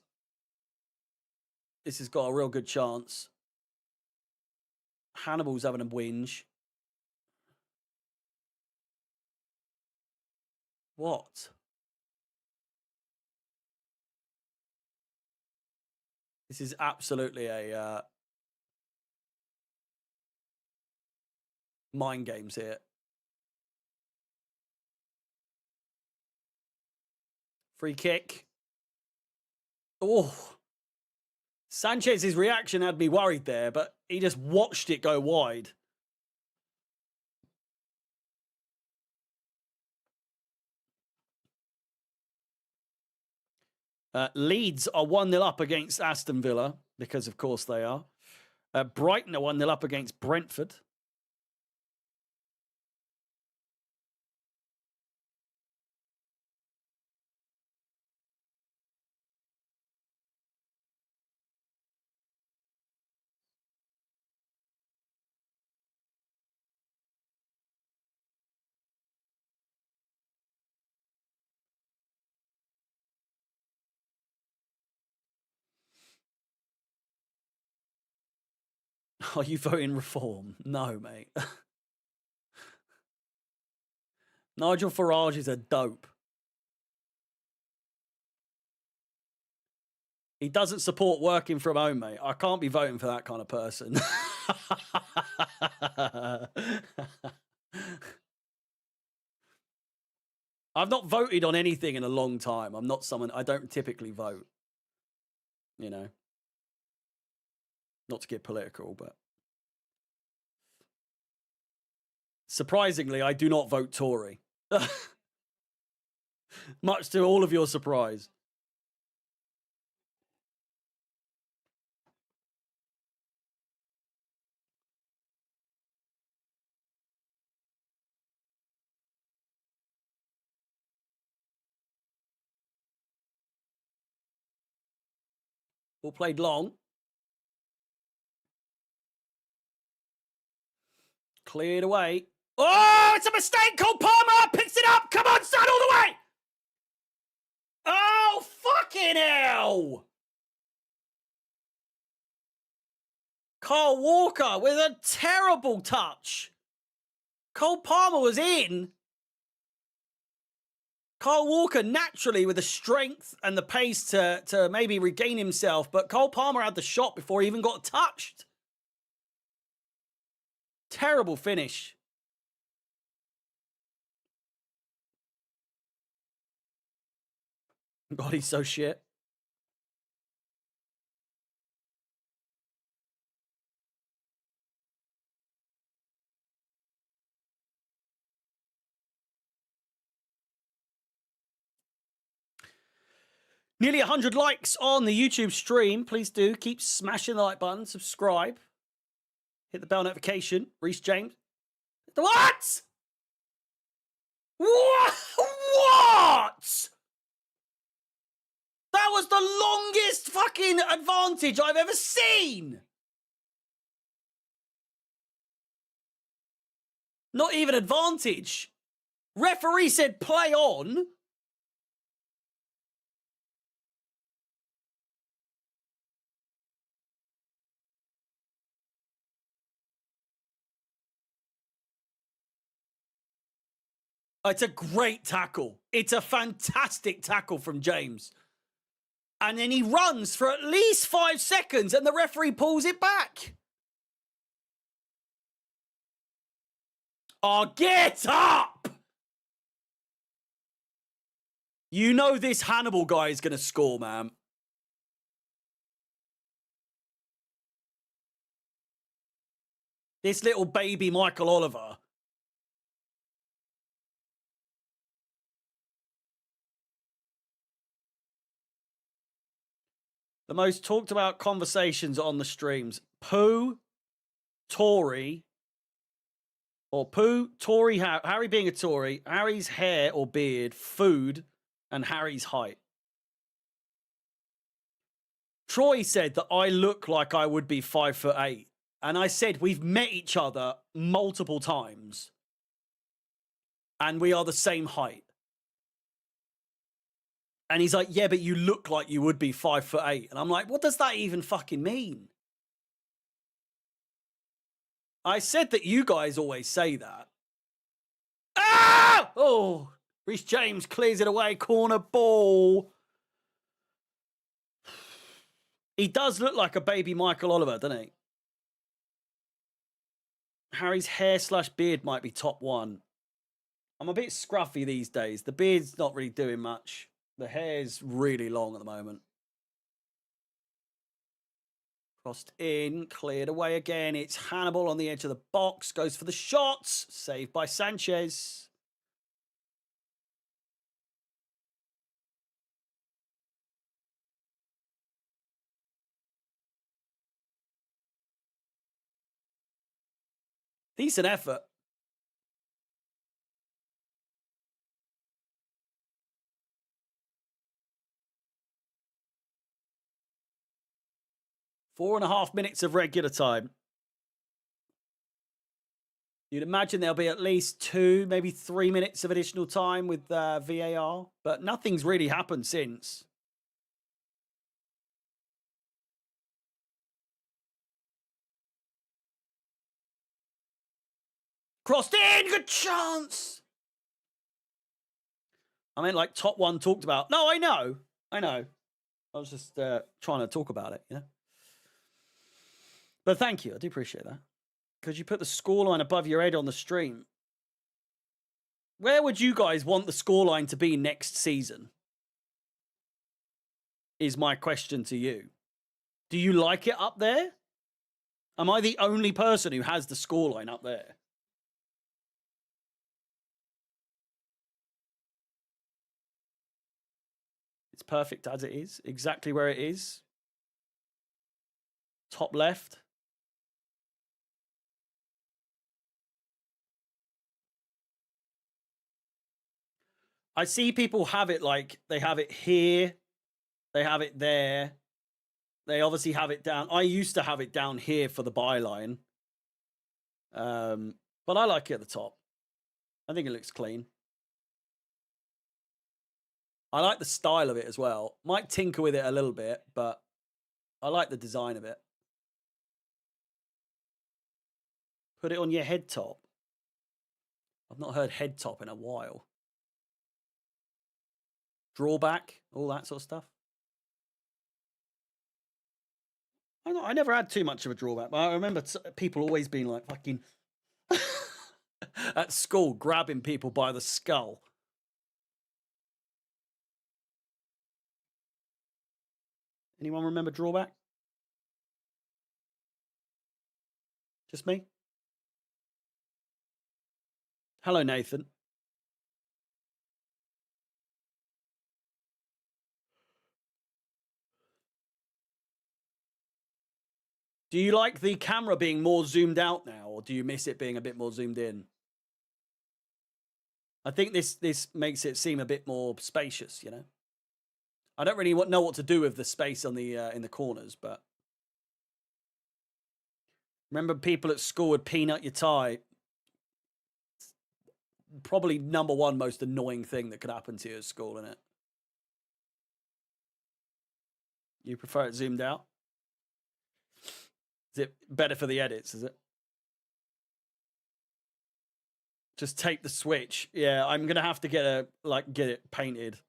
[SPEAKER 1] has got a real good chance. Hannibal's having a whinge. What? This is absolutely a mind games here. Free kick. Oh. Sanchez's reaction had me worried there, but he just watched it go wide. Leeds are 1-0 up against Aston Villa, because of course they are. Brighton are 1-0 up against Brentford. Are you voting reform? No, mate. Nigel Farage is a dope. He doesn't support working from home, mate. I can't be voting for that kind of person. I've not voted on anything in a long time. I'm not someone, I don't typically vote. You know, not to get political, but surprisingly, I do not vote Tory. Much to all of your surprise. All played long. Cleared away. Oh, it's a mistake. Cole Palmer picks it up. Come on, son, all the way. Oh, fucking hell. Carl Walker with a terrible touch. Cole Palmer was in. Carl Walker naturally with the strength and the pace to maybe regain himself, but Cole Palmer had the shot before he even got touched. Terrible finish. God, he's so shit. Nearly 100 likes on the YouTube stream. Please do keep smashing the like button, subscribe, hit the bell notification. Reece James. What? What? That was the longest fucking advantage I've ever seen. Not even advantage. Referee said play on. It's a great tackle. It's a fantastic tackle from James. And then he runs for at least 5 seconds and the referee pulls it back. Oh, get up! You know this Hannibal guy is going to score, man. This little baby Michael Oliver. The most talked about conversations on the streams. Pooh, Tory, or Pooh, Tory, Harry being a Tory, Harry's hair or beard, food, and Harry's height. Troy said that I look like I would be 5'8". And I said, we've met each other multiple times. And we are the same height. And he's like, yeah, but you look like you would be 5'8". And I'm like, what does that even fucking mean? I said that you guys always say that. Ah! Oh, Reece James clears it away. Corner ball. He does look like a baby Michael Oliver, doesn't he? Harry's hair/beard might be top one. I'm a bit scruffy these days. The beard's not really doing much. The hair's really long at the moment. Crossed in, cleared away again. It's Hannibal on the edge of the box. Goes for the shots. Saved by Sanchez. Decent effort. Four and a half minutes of regular time. You'd imagine there'll be at least 2, maybe 3 minutes of additional time with VAR, but nothing's really happened since. Crossed in, good chance. I mean, like top one talked about. No, I know. I was just trying to talk about it, you know. But thank you, I do appreciate that. Could you put the scoreline above your head on the stream? Where would you guys want the scoreline to be next season? Is my question to you. Do you like it up there? Am I the only person who has the scoreline up there? It's perfect as it is. Exactly where it is. Top left. I see people have it like they have it here. They have it there. They obviously have it down. I used to have it down here for the byline. But I like it at the top. I think it looks clean. I like the style of it as well. Might tinker with it a little bit, but I like the design of it. Put it on your head top. I've not heard head top in a while. Drawback, all that sort of stuff. I never had too much of a drawback, but I remember people always being like fucking at school grabbing people by the skull. Anyone remember drawback? Just me? Hello, Nathan. Do you like the camera being more zoomed out now, or do you miss it being a bit more zoomed in? I think this makes it seem a bit more spacious, you know? I don't really know what to do with the space on the in the corners, but remember people at school would peanut your tie. Probably number one most annoying thing that could happen to you at school, isn't it? You prefer it zoomed out? Is it better for the edits, is it? Just tape the switch. Yeah, I'm gonna have to get it painted.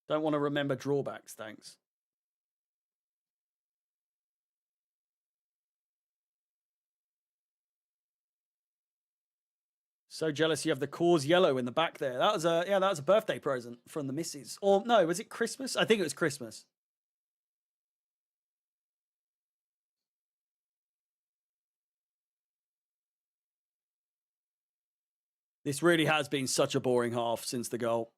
[SPEAKER 1] Don't want to remember drawbacks, thanks. So jealous you have the cause yellow in the back there. That was a birthday present from the missus. Or no, was it Christmas? I think it was Christmas. This really has been such a boring half since the goal.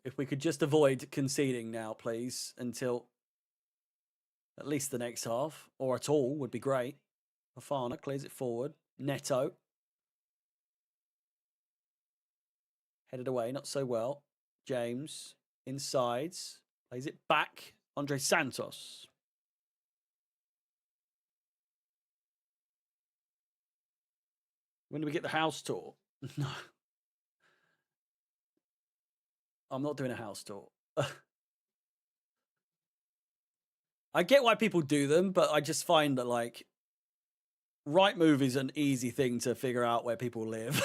[SPEAKER 1] If we could just avoid conceding now, please, until at least the next half, or at all, would be great. Fofana clears it forward. Neto. Headed away, not so well. James, insides, plays it back. Andre Santos. When do we get the house tour? No. I'm not doing a house tour. I get why people do them, but I just find that, like, Rightmove is an easy thing to figure out where people live.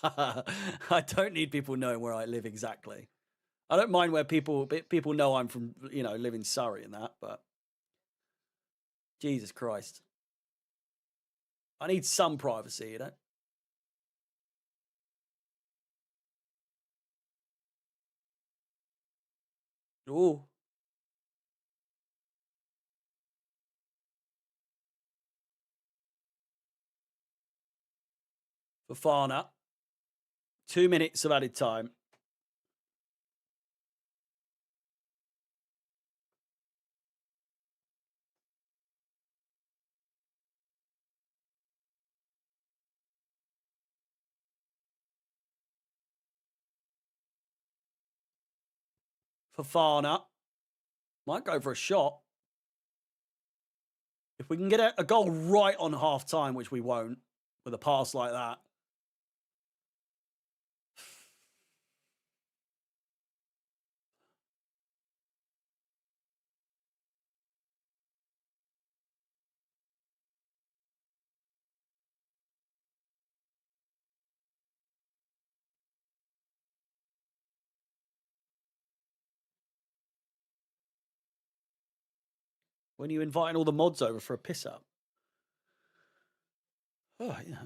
[SPEAKER 1] I don't need people knowing where I live exactly. I don't mind where people know I'm from, you know, live in Surrey and that, but Jesus Christ. I need some privacy, you know? Ooh. Fofana. 2 minutes of added time. Fofana. Might go for a shot. If we can get a goal right on half time, which we won't, with a pass like that. When are you inviting all the mods over for a piss up? Oh, yeah.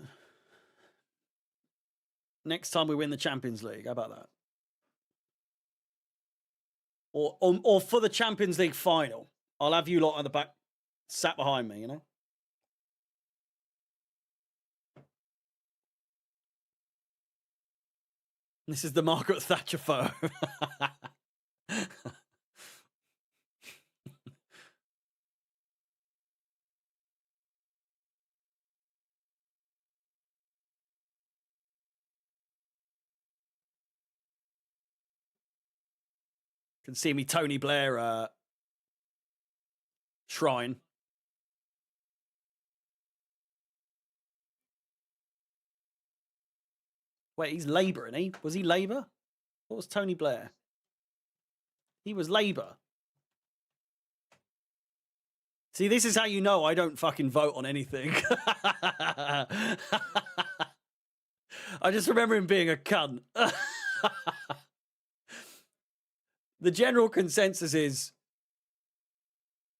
[SPEAKER 1] Next time we win the Champions League, how about that? Or for the Champions League final, I'll have you lot at the back, sat behind me, you know? This is the Margaret Thatcher photo. Can see me Tony Blair shrine. Wait, he's Labour, isn't he? Was he Labour? What was Tony Blair? He was Labour. See, this is how you know I don't fucking vote on anything. I just remember him being a cunt. The general consensus is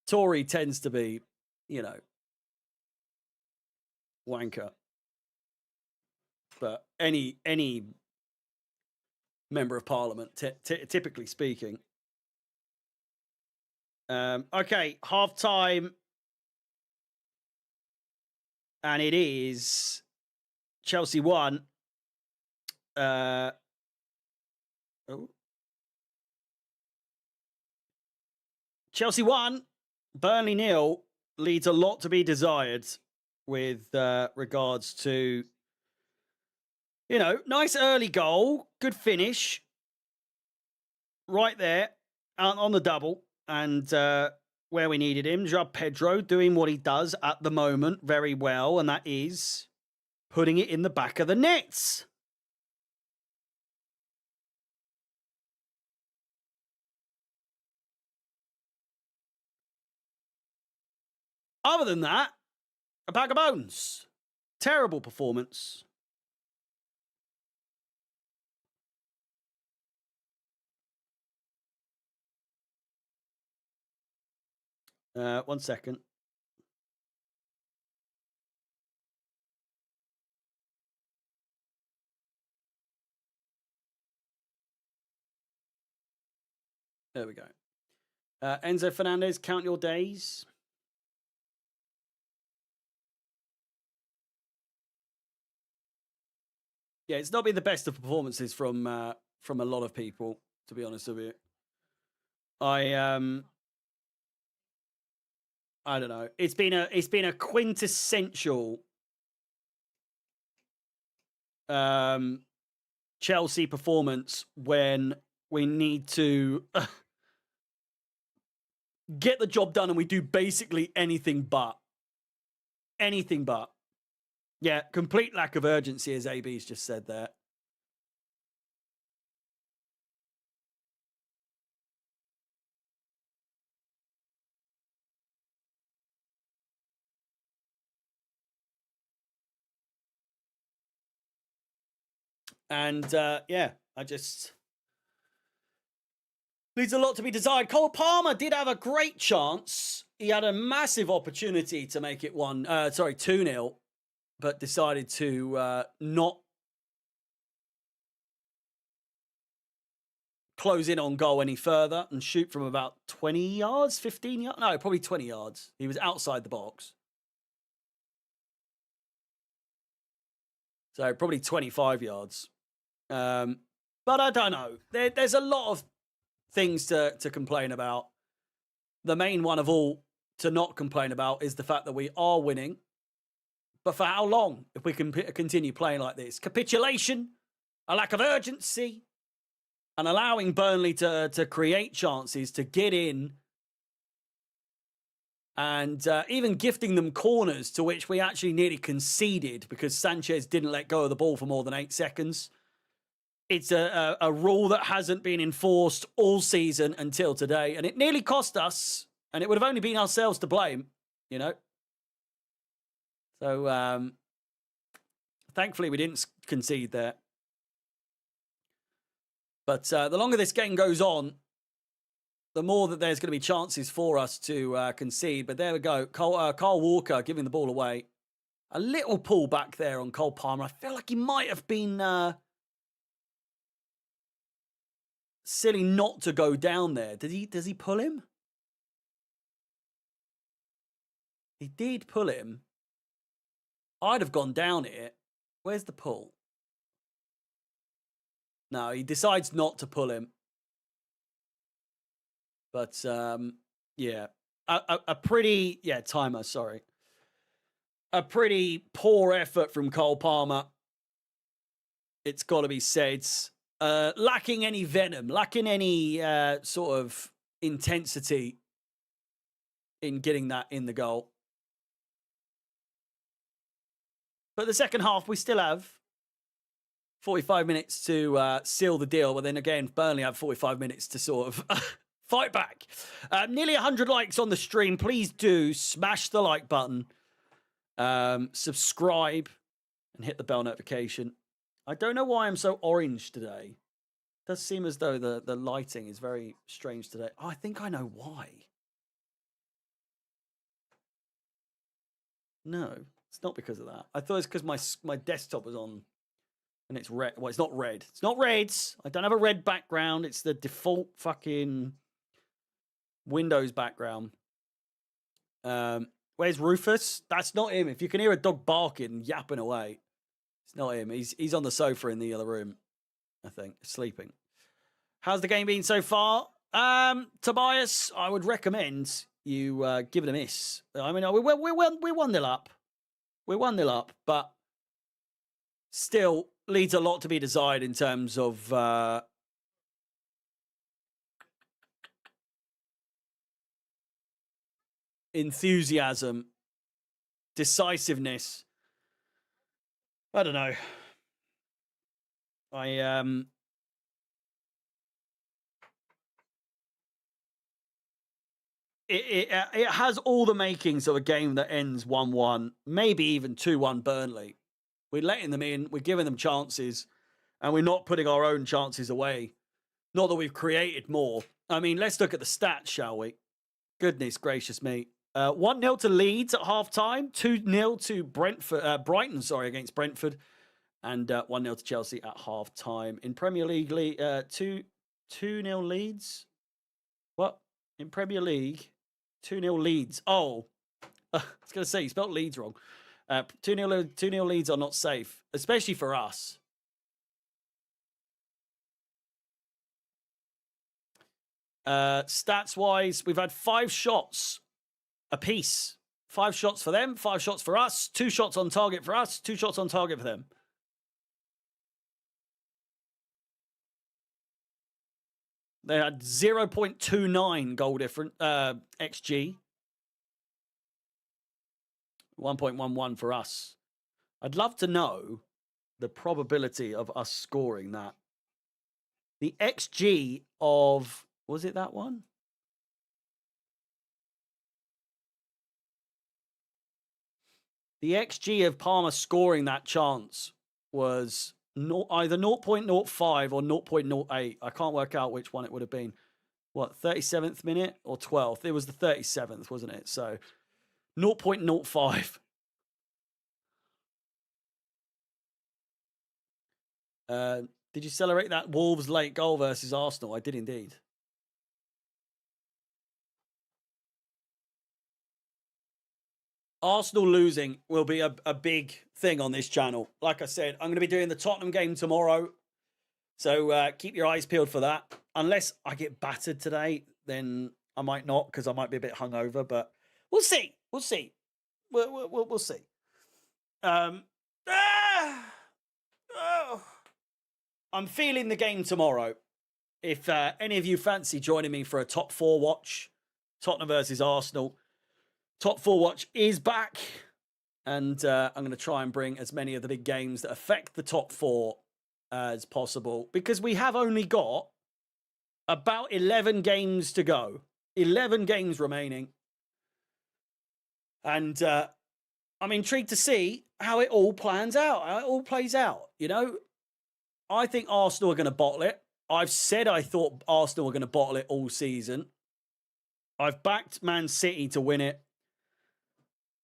[SPEAKER 1] Tory tends to be, you know, wanker. But any member of parliament, typically speaking. Okay, half time. And it is Chelsea 1. Chelsea 1, Burnley 0 leads a lot to be desired with regards to, you know, nice early goal, good finish, right there on the double, and where we needed him. João Pedro doing what he does at the moment very well, and that is putting it in the back of the nets. Other than that, a bag of bones. Terrible performance. One second. There we go. Enzo Fernandez, count your days. Yeah, it's not been the best of performances from a lot of people, to be honest with you. I don't know. It's been a quintessential Chelsea performance when we need to get the job done and we do basically anything but. Anything but. Yeah, complete lack of urgency, as AB's just said there. And yeah, I just leaves a lot to be desired. Cole Palmer did have a great chance. He had a massive opportunity to make it 2-0, but decided to not close in on goal any further and shoot from about 20 yards, 15 yards. No, probably 20 yards. He was outside the box. So probably 25 yards. But I don't know. There's a lot of things to complain about. The main one of all to not complain about is the fact that we are winning. But for how long if we can continue playing like this? Capitulation, a lack of urgency, and allowing Burnley to create chances, to get in, and even gifting them corners to which we actually nearly conceded because Sanchez didn't let go of the ball for more than 8 seconds. It's a rule that hasn't been enforced all season until today, and it nearly cost us, and it would have only been ourselves to blame, you know. So, thankfully, we didn't concede there. But the longer this game goes on, the more that there's going to be chances for us to concede. But there we go. Carl Walker giving the ball away. A little pull back there on Cole Palmer. I feel like he might have been silly not to go down there. Does he pull him? He did pull him. I'd have gone down here. Where's the pull? No, he decides not to pull him. But, yeah. A pretty... Yeah, timer, sorry. A pretty poor effort from Cole Palmer. It's got to be said. Lacking any venom. Lacking any sort of intensity in getting that in the goal. But the second half, we still have 45 minutes to seal the deal. But then again, Burnley have 45 minutes to sort of fight back. Nearly 100 likes on the stream. Please do smash the like button. Subscribe and hit the bell notification. I don't know why I'm so orange today. It does seem as though the lighting is very strange today. Oh, I think I know why. No, it's not because of that. I thought it's because my desktop was on and it's red. Well, it's not red. It's not reds. I don't have a red background. It's the default fucking Windows background. Where's Rufus? That's not him. If you can hear a dog barking, yapping away, it's not him. He's on the sofa in the other room, I think, sleeping. How's the game been so far? Tobias, I would recommend you give it a miss. I mean, we're 1-0 up. We're 1-0 up, but still leaves a lot to be desired in terms of enthusiasm, decisiveness. I don't know. It has all the makings of a game that ends 1-1, maybe even 2-1 Burnley. We're letting them in, we're giving them chances, and we're not putting our own chances away. Not that we've created more. I mean, let's look at the stats, shall we? Goodness gracious me. 1-0 to Leeds at half-time, 2-0 to Brighton, against Brentford, and 1-0 to Chelsea at half-time. In Premier League, 2-0 Leeds? What? In Premier League, 2-0 Leeds. Oh, I was going to say, you spelled Leeds wrong. 2-0 Leeds are not safe, especially for us. Stats-wise, we've had 5 shots apiece. 5 shots for them, 5 shots for us, 2 shots on target for us, 2 shots on target for them. They had 0.29 goal difference, XG. 1.11 for us. I'd love to know the probability of us scoring that. The XG of, was it that one? The XG of Palmer scoring that chance was either 0.05 or 0.08. I can't work out which one it would have been. What, 37th minute or 12th? It was the 37th, wasn't it? So 0.05. Did you celebrate that Wolves late goal versus Arsenal? I did indeed. Arsenal losing will be a big thing on this channel. Like I said, I'm going to be doing the Tottenham game tomorrow. So keep your eyes peeled for that. Unless I get battered today, then I might not, because I might be a bit hungover. But we'll see. We'll see. We'll see. I'm feeling the game tomorrow. If any of you fancy joining me for a top 4 watch, Tottenham versus Arsenal, top 4 watch is back. And I'm going to try and bring as many of the big games that affect the top 4 as possible, because we have only got about 11 games to go. 11 games remaining. And I'm intrigued to see how it all plans out, how it all plays out. You know, I think Arsenal are going to bottle it. I've said I thought Arsenal were going to bottle it all season. I've backed Man City to win it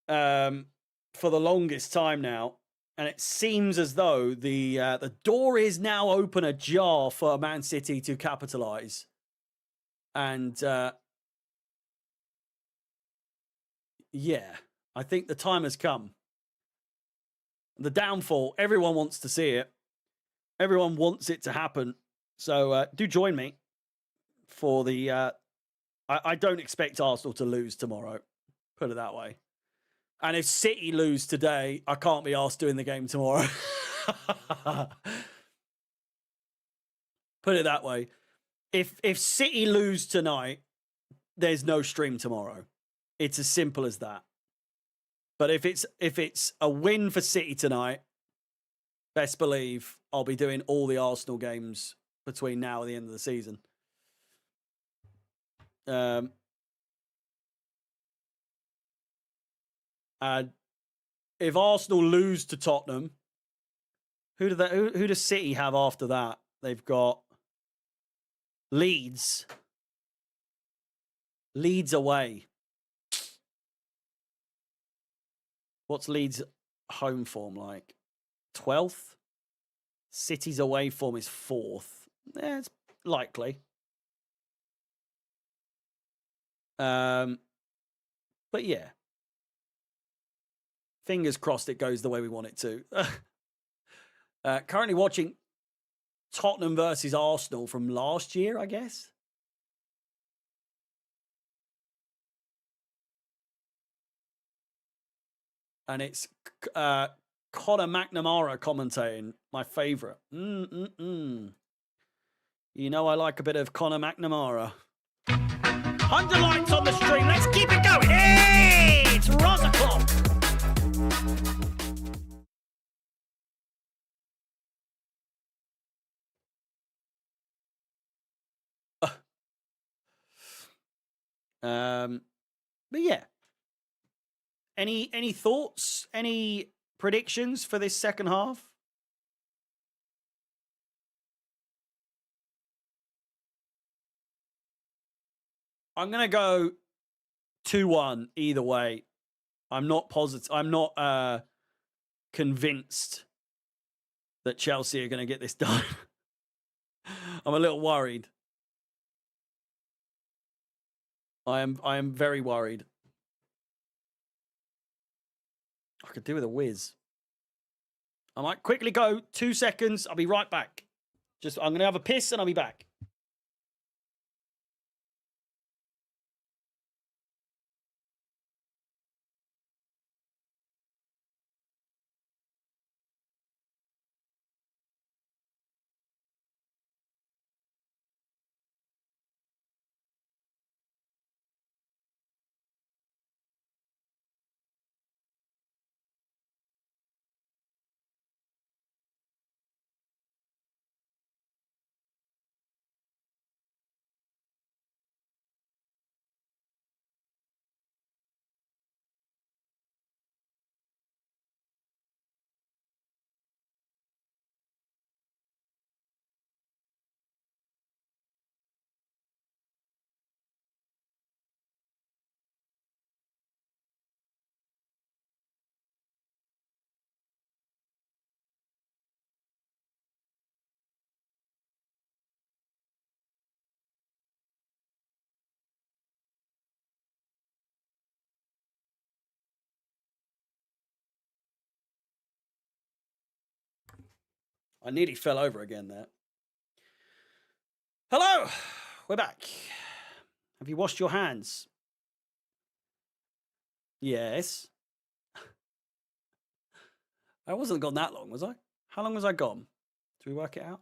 [SPEAKER 1] for the longest time now. And it seems as though the door is now open ajar for Man City to capitalise. And yeah, I think the time has come. The downfall, everyone wants to see it. Everyone wants it to happen. So do join me for the... I don't expect Arsenal to lose tomorrow. Put it that way. And if City lose today, I can't be asked doing the game tomorrow. Put it that way. If City lose tonight, there's no stream tomorrow. It's as simple as that. But if it's a win for City tonight, best believe I'll be doing all the Arsenal games between now and the end of the season. And if Arsenal lose to Tottenham, who does City have after that? They've got Leeds. Leeds away. What's Leeds' home form like? 12th? City's away form is 4th. Yeah, it's likely. But yeah. Fingers crossed it goes the way we want it to. Currently watching Tottenham versus Arsenal from last year, I guess. And it's Conor McNamara commentating, my favourite. You know I like a bit of Conor McNamara. 100 likes on the stream. Let's keep it going. Hey! It's Rozakov. But yeah. Any thoughts? Any predictions for this second half? I'm gonna go 2-1 either way. I'm not positive. I'm not convinced that Chelsea are going to get this done. I'm a little worried. I am very worried. I could do with a whiz. I might quickly go 2 seconds. I'll be right back. I'm going to have a piss and I'll be back. I nearly fell over again there. Hello, we're back. Have you washed your hands? Yes. I wasn't gone that long, was I? How long was I gone? Did we work it out?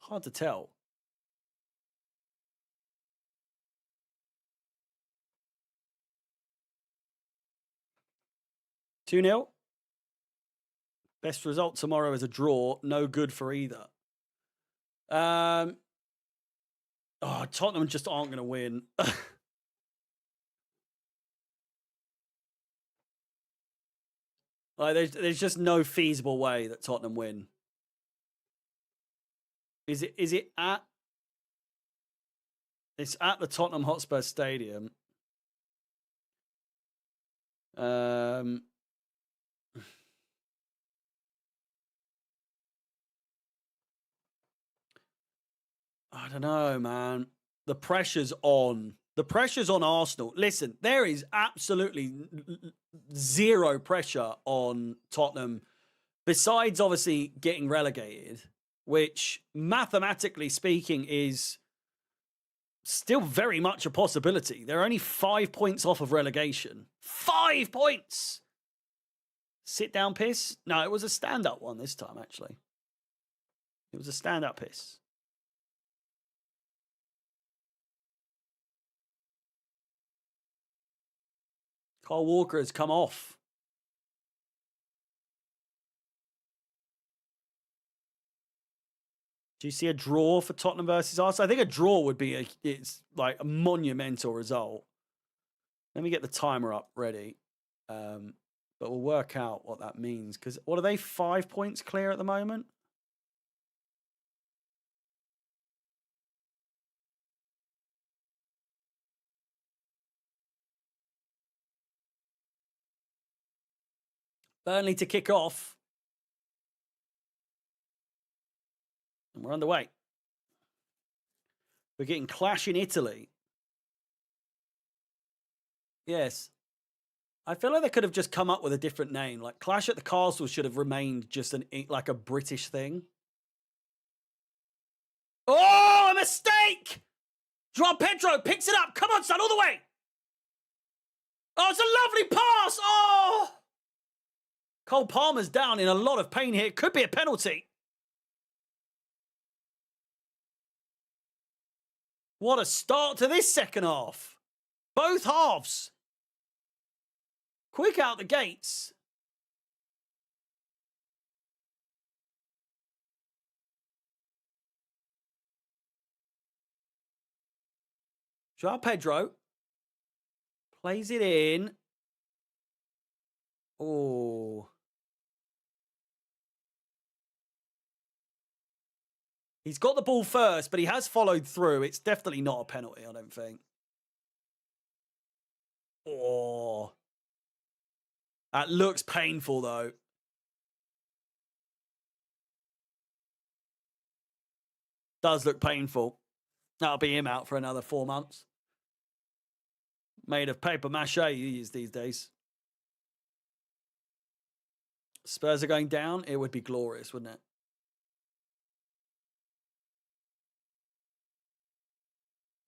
[SPEAKER 1] Hard to tell. Two 2-0. Best result tomorrow is a draw. No good for either. Tottenham just aren't going to win. Like, there's just no feasible way that Tottenham win. Is it at? It's at the Tottenham Hotspur Stadium. I don't know, man. The pressure's on. The pressure's on Arsenal. Listen, there is absolutely zero pressure on Tottenham, besides obviously getting relegated, which mathematically speaking is still very much a possibility. They're only 5 points off of relegation. 5 points! Sit down piss? No, it was a stand-up one this time, actually. It was a stand-up piss. Kyle Walker has come off. Do you see a draw for Tottenham versus Arsenal? I think a draw would be it's like a monumental result. Let me get the timer up ready. But we'll work out what that means. Because what are they, 5 points clear at the moment? Burnley to kick off. And we're underway. We're getting Clash in Italy. Yes. I feel like they could have just come up with a different name. Like Clash at the Castle should have remained just like a British thing. Oh, a mistake! Joao Pedro picks it up. Come on, son, all the way. Oh, it's a lovely pass. Oh! Cole Palmer's down in a lot of pain here. Could be a penalty. What a start to this second half. Both halves. Quick out the gates. Joao Pedro plays it in. Oh. He's got the ball first, but he has followed through. It's definitely not a penalty, I don't think. Oh. That looks painful, though. Does look painful. That'll be him out for another 4 months. Made of paper mache he is these days. Spurs are going down. It would be glorious, wouldn't it?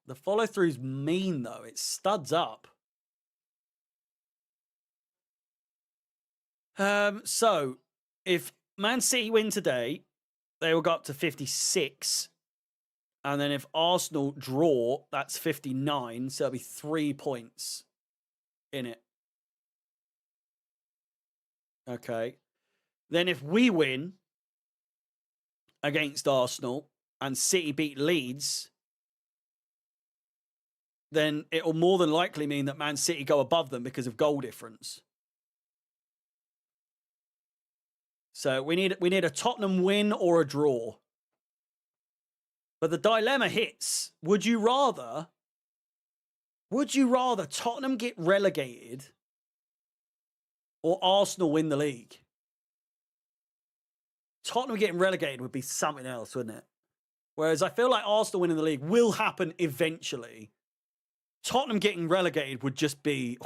[SPEAKER 1] The follow-through's mean, though. It studs up. So, if Man City win today, they will go up to 56. And then if Arsenal draw, that's 59. So it'll be 3 points in it. Okay. Then if we win against Arsenal and City beat Leeds, then it will more than likely mean that Man City go above them because of goal difference. So we need a Tottenham win or a draw. But the dilemma hits. Would you rather Tottenham get relegated or Arsenal win the league? Tottenham getting relegated would be something else, wouldn't it? Whereas I feel like Arsenal winning the league will happen eventually. Tottenham getting relegated would just be...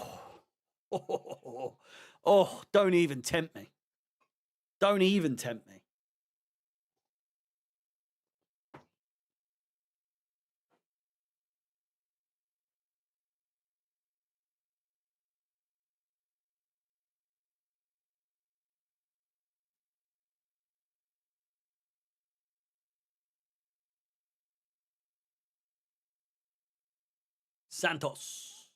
[SPEAKER 1] Oh, don't even tempt me. Don't even tempt me. Santos.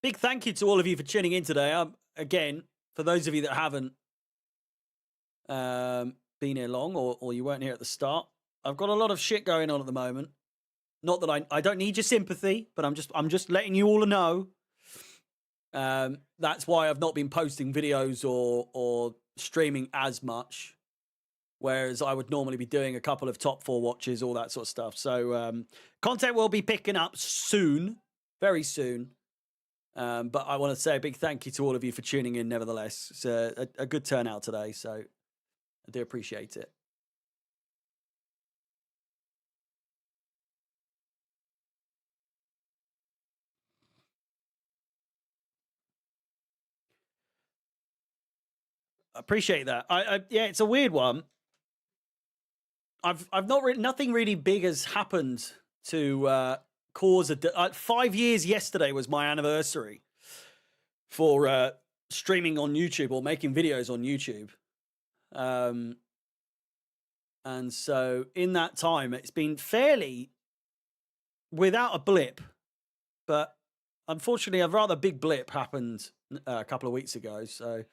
[SPEAKER 1] Big thank you to all of you for tuning in today. Again, for those of you that haven't been here long or you weren't here at the start, I've got a lot of shit going on at the moment. Not that I don't need your sympathy, but I'm just letting you all know. That's why I've not been posting videos or streaming as much, whereas I would normally be doing a couple of top 4 watches, all that sort of stuff. So content will be picking up soon, very soon. But I want to say a big thank you to all of you for tuning in nevertheless. It's a good turnout today, so I do appreciate it. I appreciate that. Yeah, it's a weird one. I've not nothing really big has happened to cause a 5 years yesterday was my anniversary for streaming on YouTube or making videos on YouTube. And so in that time, it's been fairly without a blip, but unfortunately, a rather big blip happened a couple of weeks ago. So,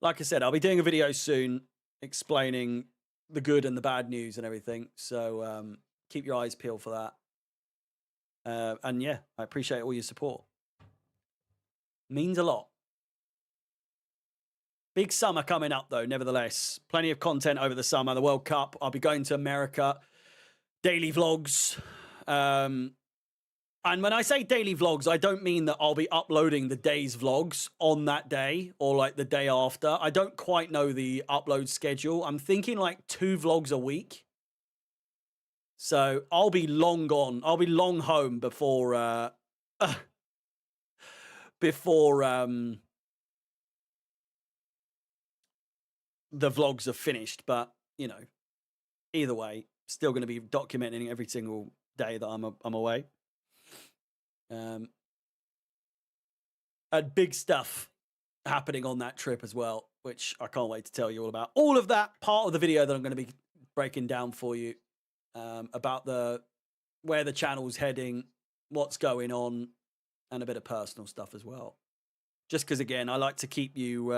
[SPEAKER 1] like I said, I'll be doing a video soon explaining the good and the bad news and everything. So keep your eyes peeled for that. And yeah, I appreciate all your support. Means a lot. Big summer coming up, though, nevertheless. Plenty of content over the summer. The World Cup. I'll be going to America. Daily vlogs. And when I say daily vlogs, I don't mean that I'll be uploading the day's vlogs on that day or like the day after. I don't quite know the upload schedule. I'm thinking like 2 vlogs a week. So I'll be long gone. I'll be long home before the vlogs are finished. But, you know, either way, still going to be documenting every single day that I'm away. And big stuff happening on that trip as well, which I can't wait to tell you all about. All of that part of the video that I'm going to be breaking down for you about where the channel's heading, what's going on, and a bit of personal stuff as well. Just because, again, I like to keep you...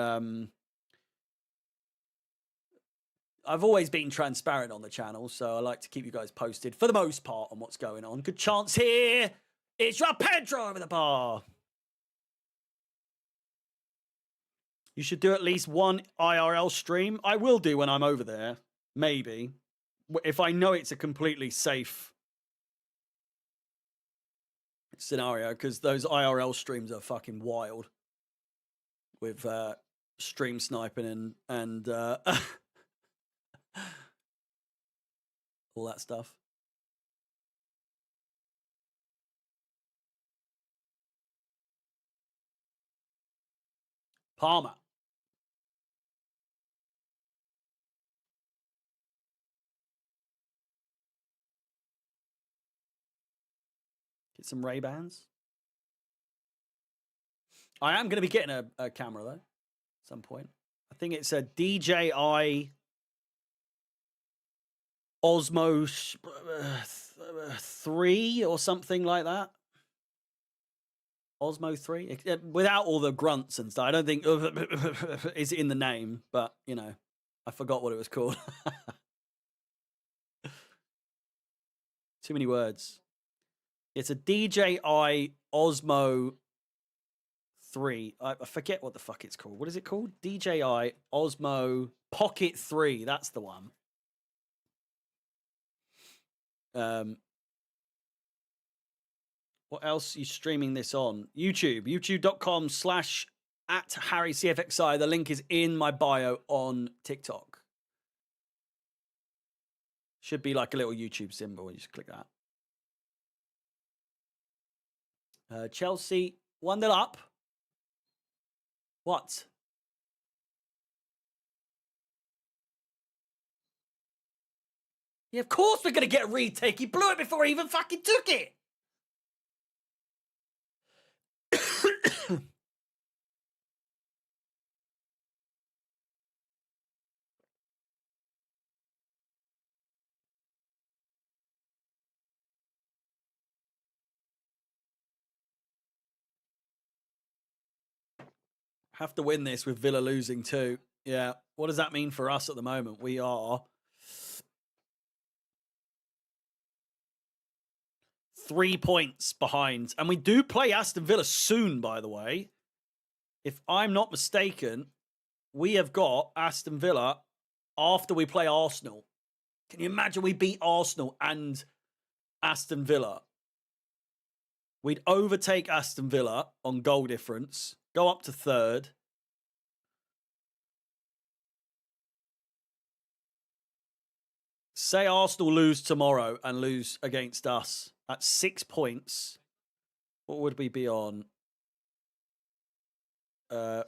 [SPEAKER 1] I've always been transparent on the channel, so I like to keep you guys posted, for the most part, on what's going on. Good chance here. It's your Pedro over the bar. You should do at least one IRL stream. I will do when I'm over there. Maybe. If I know it's a completely safe scenario, because those IRL streams are fucking wild. With stream sniping and all that stuff. Palmer. Get some Ray-Bans. I am going to be getting a camera, though, at some point. I think it's a DJI Osmo 3 or something like that. Osmo 3, without all the grunts and stuff. I don't think is in the name, but you know, I forgot what it was called. Too many words. It's a DJI Osmo 3. I forget what the fuck it's called. What is it called? DJI Osmo Pocket 3. That's the one. What else are you streaming this on? YouTube. YouTube.com/@HarryCFXI. The link is in my bio on TikTok. Should be like a little YouTube symbol. You just click that. Chelsea 1-0 up. What? Yeah, of course we're going to get a retake. He blew it before he even fucking took it. Have to win this with Villa losing too. Yeah. What does that mean for us at the moment? We are 3 points behind. And we do play Aston Villa soon, by the way. If I'm not mistaken, we have got Aston Villa after we play Arsenal. Can you imagine we beat Arsenal and Aston Villa? We'd overtake Aston Villa on goal difference, go up to third. Say Arsenal lose tomorrow and lose against us at 6 points. What would we be on?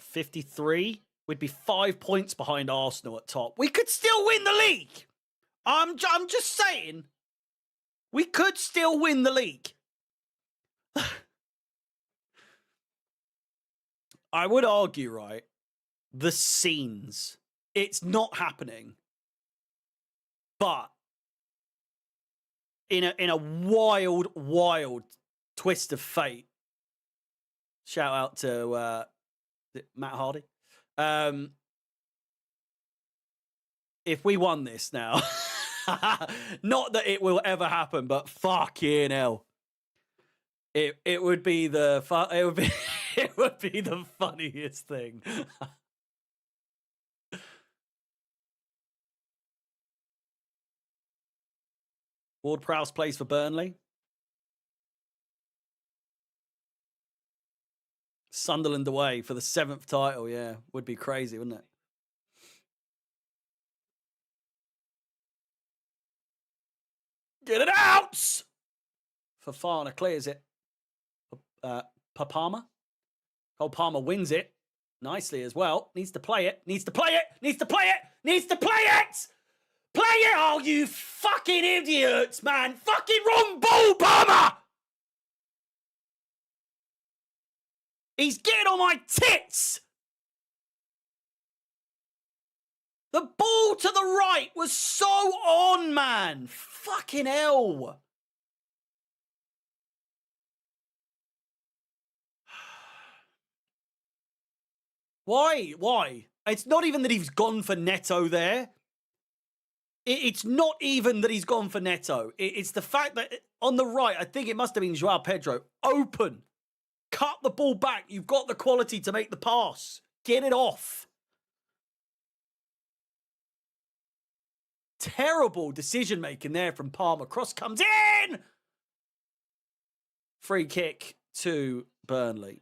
[SPEAKER 1] 53. We'd be 5 points behind Arsenal at top. We could still win the league. I'm just saying. We could still win the league. I would argue, right, the scenes. It's not happening. But in a wild, wild twist of fate. Shout out to Matt Hardy. If we won this now, not that it will ever happen, but fucking hell, it would be the it would be the funniest thing. Ward-Prowse plays for Burnley. Sunderland away for the 7th title, yeah. Would be crazy, wouldn't it? Get it out! Fafana clears it. Papama. Cole Palmer wins it nicely as well. Needs to play it. Needs to play it. Needs to play it. Needs to play it! Play it! Oh, you fucking idiots, man! Fucking wrong ball, Palmer! He's getting on my tits! The ball to the right was so on, man! Fucking hell! Why? Why? It's not even that he's gone for Neto there. It's not even that he's gone for Neto. It's the fact that on the right, I think it must have been Joao Pedro. Open. Cut the ball back. You've got the quality to make the pass. Get it off. Terrible decision making there from Palmer. Cross comes in. Free kick to Burnley.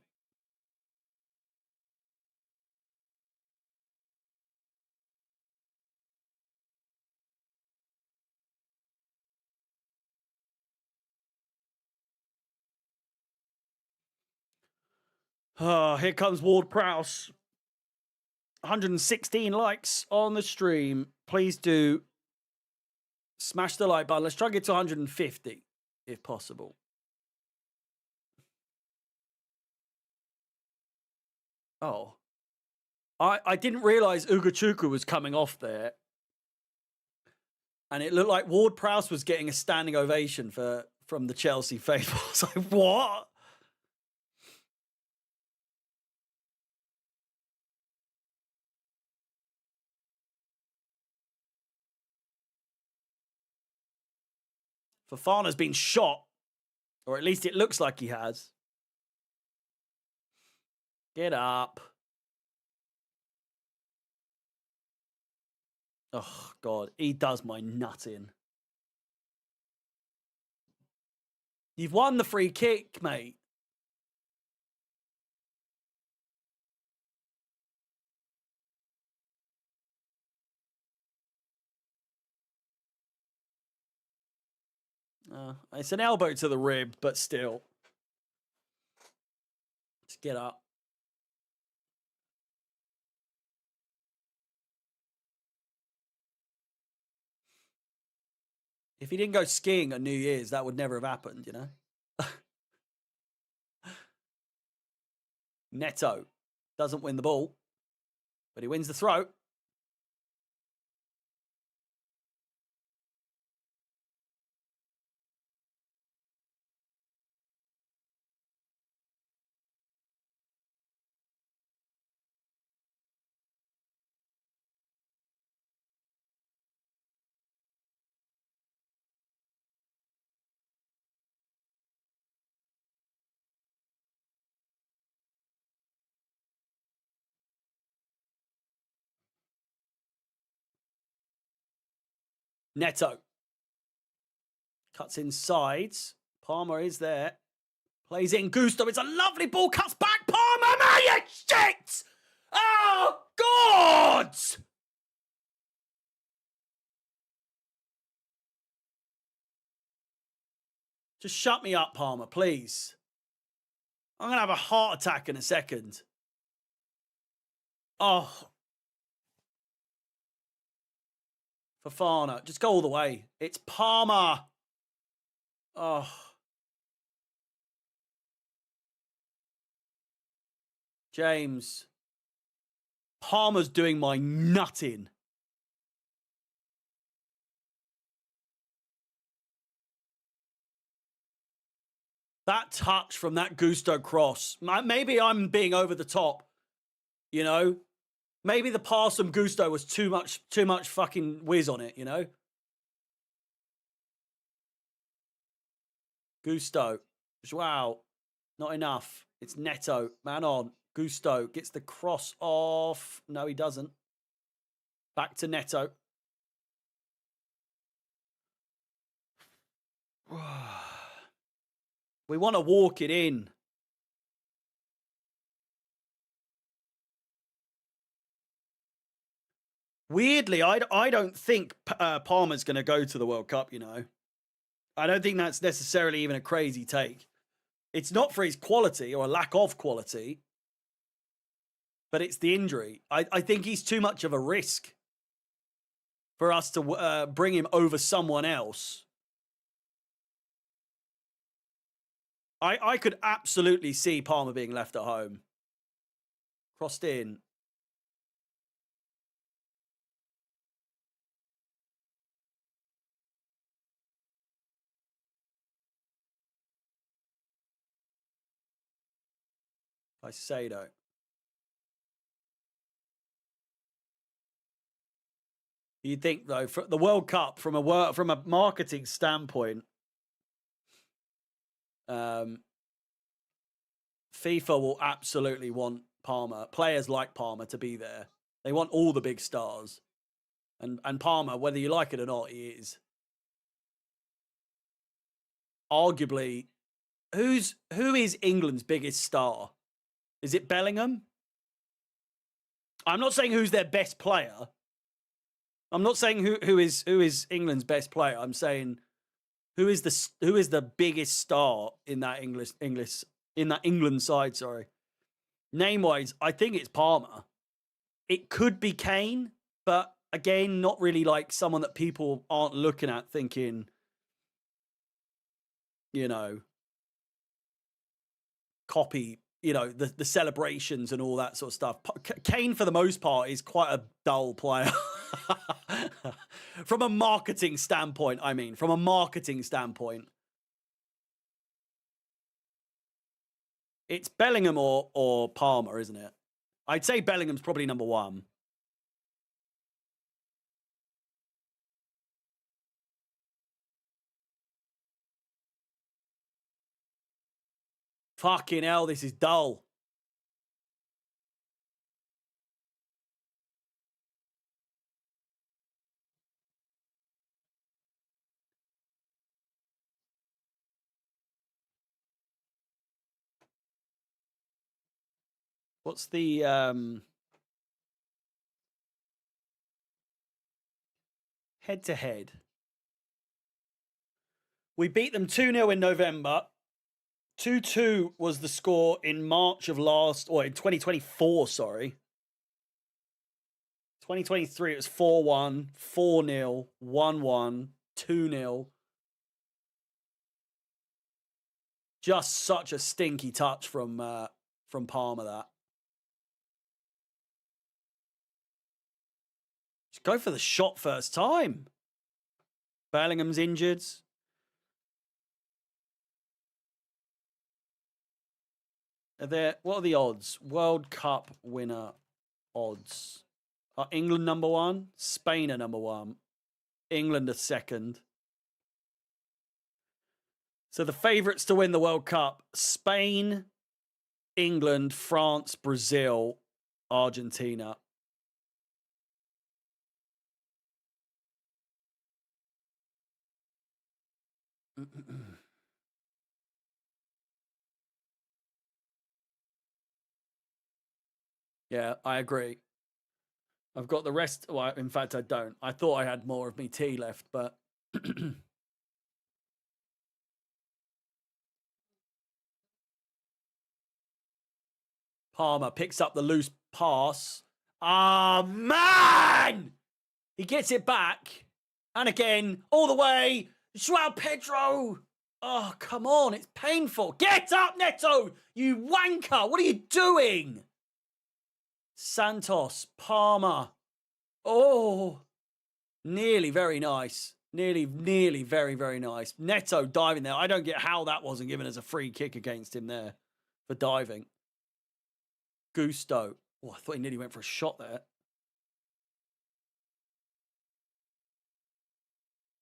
[SPEAKER 1] Oh, here comes Ward Prowse. 116 likes on the stream. Please do smash the like button. Let's try and get to 150 if possible. Oh. I didn't realize Ugochukwu was coming off there. And it looked like Ward Prowse was getting a standing ovation from the Chelsea faithful. I was like, what? Fofana's been shot. Or at least it looks like he has. Get up. Oh, God. He does my nut in. You've won the free kick, mate. It's an elbow to the rib, but still. Just get up. If he didn't go skiing on New Year's, that would never have happened, you know? Neto doesn't win the ball, but he wins the throw. Neto cuts inside. Palmer is there. Plays in Gusto. It's a lovely ball. Cuts back. Palmer, man, you shit! Oh, God! Just shut me up, Palmer, please. I'm going to have a heart attack in a second. Oh. Fofana. Just go all the way. It's Palmer. Oh. James. Palmer's doing my nutting. That touch from that Gusto cross. Maybe I'm being over the top. You know? Maybe the pass from Gusto was too much fucking whiz on it, you know? Gusto. Joao. Not enough. It's Neto. Man on. Gusto gets the cross off. No, he doesn't. Back to Neto. We want to walk it in. Weirdly, I don't think Palmer's going to go to the World Cup, you know. I don't think that's necessarily even a crazy take. It's not for his quality or a lack of quality, but it's the injury. I think he's too much of a risk. for us to bring him over someone else. I could absolutely see Palmer being left at home. Crossed in. I say though. You'd think though, for the World Cup, from a marketing standpoint, FIFA will absolutely want Palmer, players like Palmer, to be there. They want all the big stars, and Palmer, whether you like it or not, he is arguably who is England's biggest star? Is it Bellingham? I'm not saying who's their best player. I'm not saying who is England's best player. I'm saying who is the biggest star in that England side, sorry. Name-wise, I think it's Palmer. It could be Kane, but again, not really like someone that people aren't looking at thinking, you know, copy, you know, the celebrations and all that sort of stuff. Kane, for the most part, is quite a dull player. From a marketing standpoint, I mean. From a marketing standpoint. It's Bellingham or Palmer, isn't it? I'd say Bellingham's probably number one. Fucking hell, this is dull. What's the head-to-head? We beat them 2-0 in November. 2-2 was the score in March of in 2024, sorry. 2023, it was 4-1, 4-0, 1-1, 2-0. Just such a stinky touch from Palmer, that. Just go for the shot first time. Bellingham's injured. What are the odds? World Cup winner odds. Are England number one? Spain are number one. England are second. So the favourites to win the World Cup: Spain, England, France, Brazil, Argentina. Yeah, I agree. I've got the rest. Well, in fact, I don't. I thought I had more of me tea left, but Palmer picks up the loose pass. Ah, man! He gets it back. And again, all the way. Joao Pedro. Oh, come on. It's painful. Get up, Neto! You wanker! What are you doing? Santos, Palmer. Oh, nearly very nice. Nearly very, very nice. Neto diving there. I don't get how that wasn't given as a free kick against him there for diving. Gusto. Oh, I thought he nearly went for a shot there.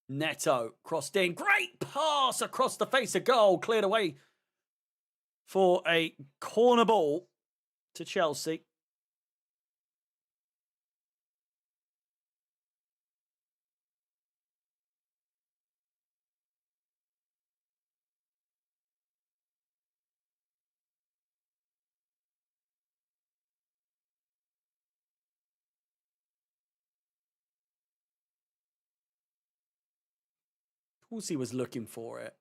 [SPEAKER 1] Neto crossed in. Great pass across the face of goal. Cleared away for a corner ball to Chelsea. Of course he was looking for it.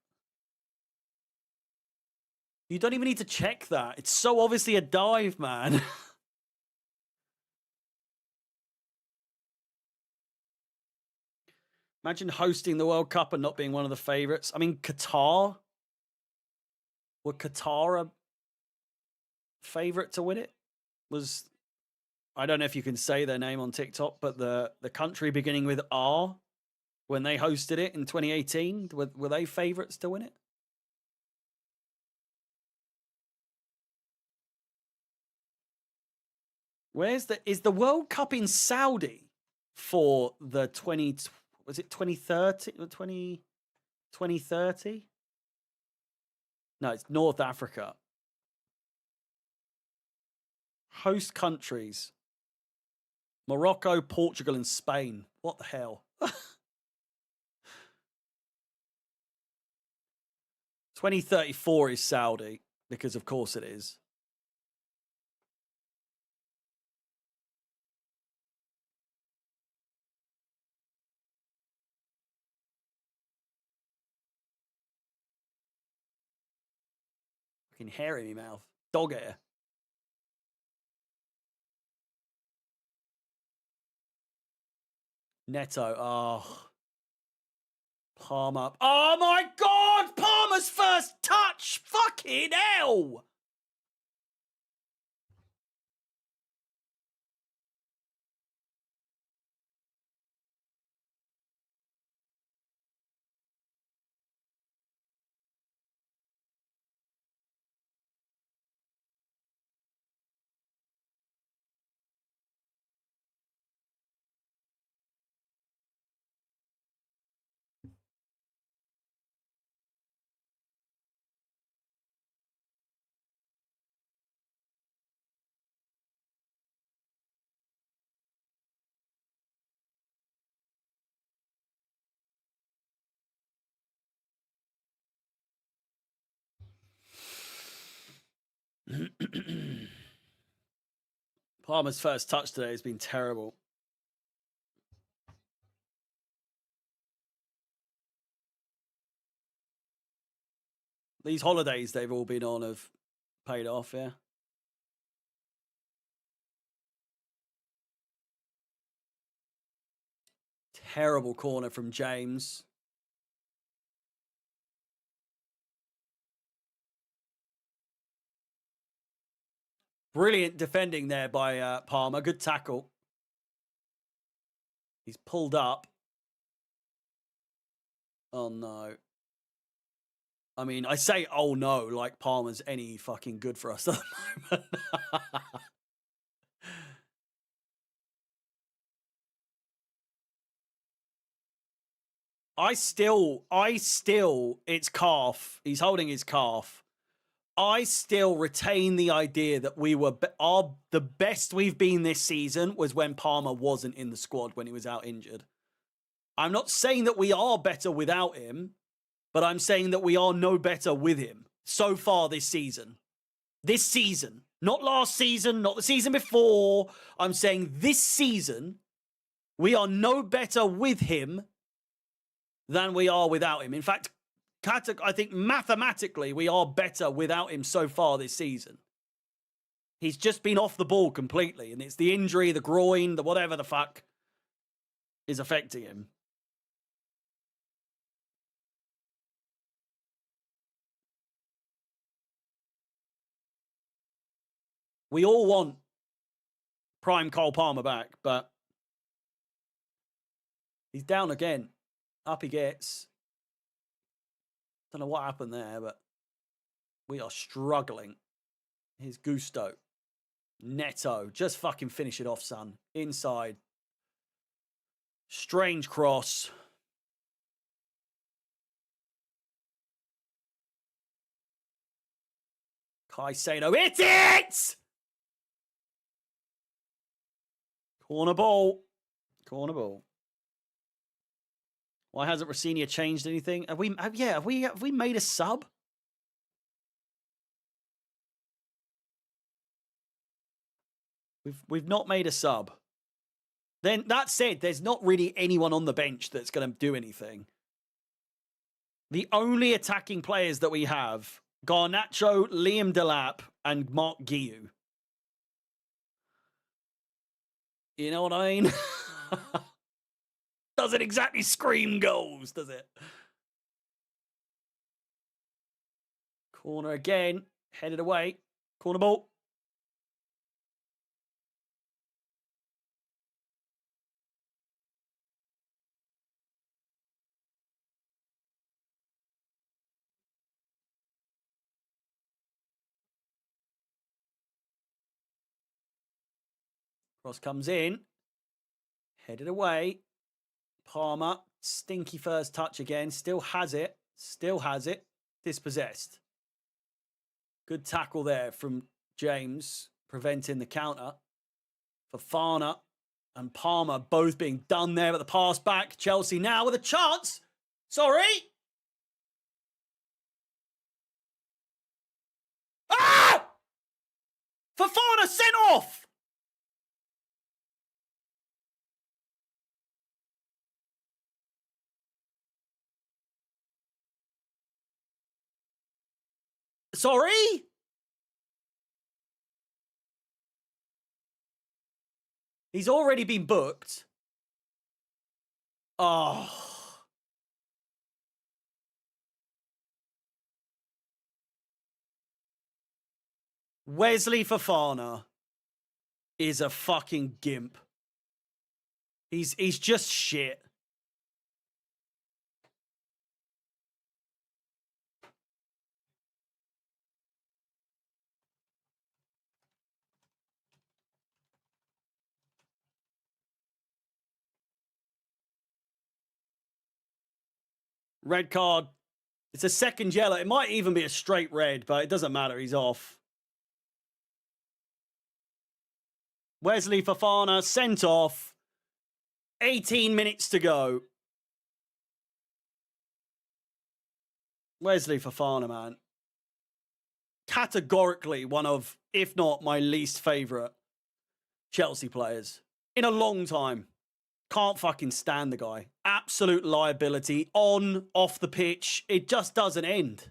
[SPEAKER 1] You don't even need to check that. It's so obviously a dive, man. Imagine hosting the World Cup and not being one of the favourites. I mean, Qatar. Were Qatar a favourite to win it? Was, I don't know if you can say their name on TikTok, but the country beginning with R, when they hosted it in 2018, were they favourites to win it? Is the World Cup in Saudi for the 2030 or 2030? No, it's North Africa. Host countries: Morocco, Portugal, and Spain. What the hell? 2034 is Saudi, because of course it is. Fucking hair in my mouth. Dog hair. Neto. Oh. Palmer. Oh my God! Palmer's first touch! Fucking hell! Palmer's first touch today has been terrible. These holidays they've all been on have paid off, yeah. Terrible corner from James. Brilliant defending there by Palmer. Good tackle. He's pulled up. Oh, no. I mean, I say, oh, no, like Palmer's any fucking good for us at the moment. I still, it's calf. He's holding his calf. I still retain the idea that we were the best we've been this season was when Palmer wasn't in the squad, when he was out injured. I'm not saying that we are better without him, but I'm saying that we are no better with him so far this season. This season, not last season, not the season before. I'm saying this season, we are no better with him than we are without him. In fact, I think mathematically we are better without him so far this season. He's just been off the ball completely, and it's the injury, the groin, the whatever the fuck is affecting him. We all want prime Cole Palmer back, but he's down again. Up he gets. Don't know what happened there, but we are struggling. Here's Gusto. Neto. Just fucking finish it off, son. Inside. Strange cross. Caicedo. Hit it! Corner ball. Corner ball. Why hasn't Rossinia changed anything? Have we made a sub? We've not made a sub. Then that said, there's not really anyone on the bench that's going to do anything. The only attacking players that we have: Garnacho, Liam Delap, and Mark Guiu. You know what I mean? Doesn't exactly scream goals, does it? Corner again. Headed away. Corner ball. Cross comes in. Headed away. Palmer. Stinky first touch again. Still has it. Still has it. Dispossessed. Good tackle there from James, preventing the counter. Fofana and Palmer both being done there, but the pass back. Chelsea now with a chance. Sorry. Ah! Fofana sent off. Sorry? He's already been booked. Oh. Wesley Fofana is a fucking gimp. He's just shit. Red card. It's a second yellow. It might even be a straight red, but it doesn't matter. He's off. Wesley Fofana sent off. 18 minutes to go. Wesley Fofana, man. Categorically one of, if not my least favourite Chelsea players in a long time. Can't fucking stand the guy. Absolute liability on, off the pitch. It just doesn't end.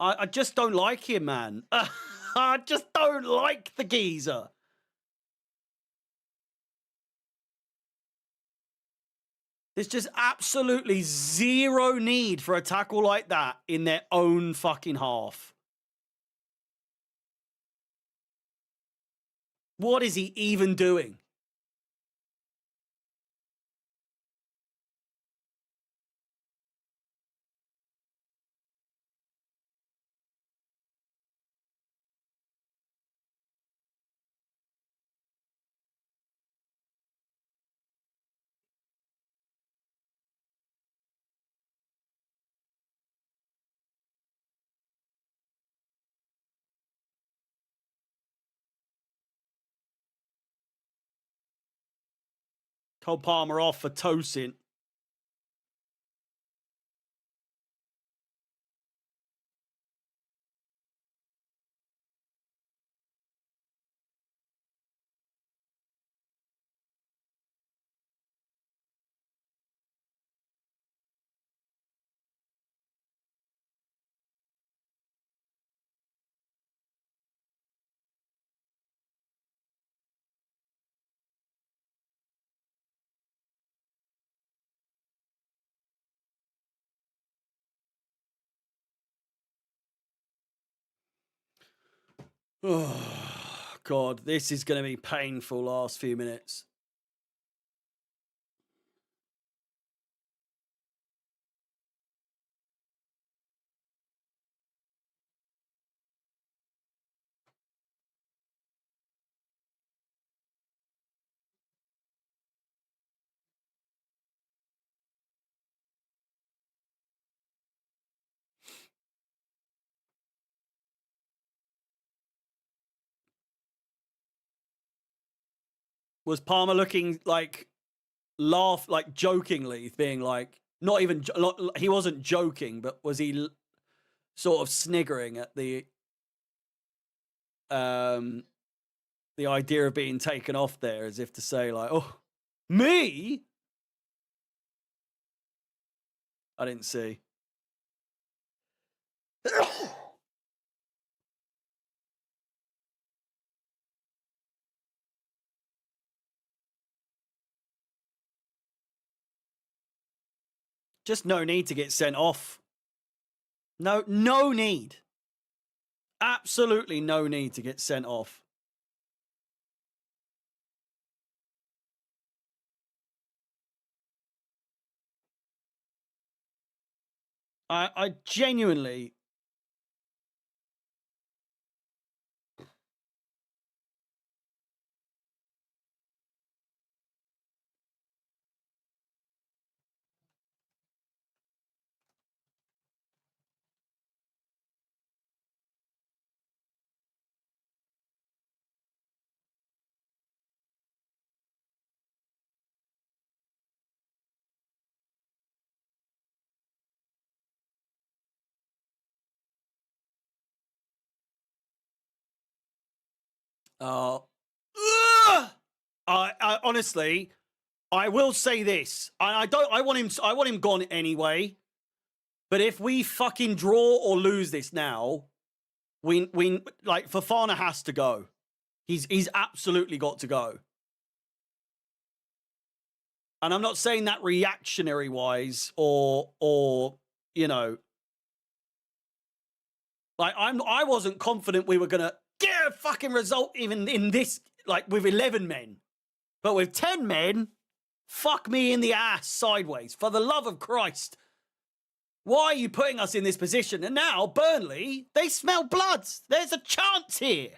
[SPEAKER 1] I just don't like him, man. I just don't like the geezer. There's just absolutely zero need for a tackle like that in their own fucking half. What is he even doing? Cole Palmer off for Tosin. Oh, God, this is going to be painful last few minutes. Was Palmer looking like like jokingly, being like, not even, he wasn't joking, but was he sort of sniggering at the idea of being taken off there, as if to say like, oh, me? I didn't see. Just no need to get sent off. No need. Absolutely no need to get sent off. I genuinely... I honestly, I will say this. I want him gone anyway. But if we fucking draw or lose this now, we like Fofana has to go. He's absolutely got to go. And I'm not saying that reactionary wise or you know, like I wasn't confident we were gonna get a fucking result even in this, like with 11 men. But with 10 men, fuck me in the ass sideways. For the love of Christ. Why are you putting us in this position? And now, Burnley, they smell blood. There's a chance here.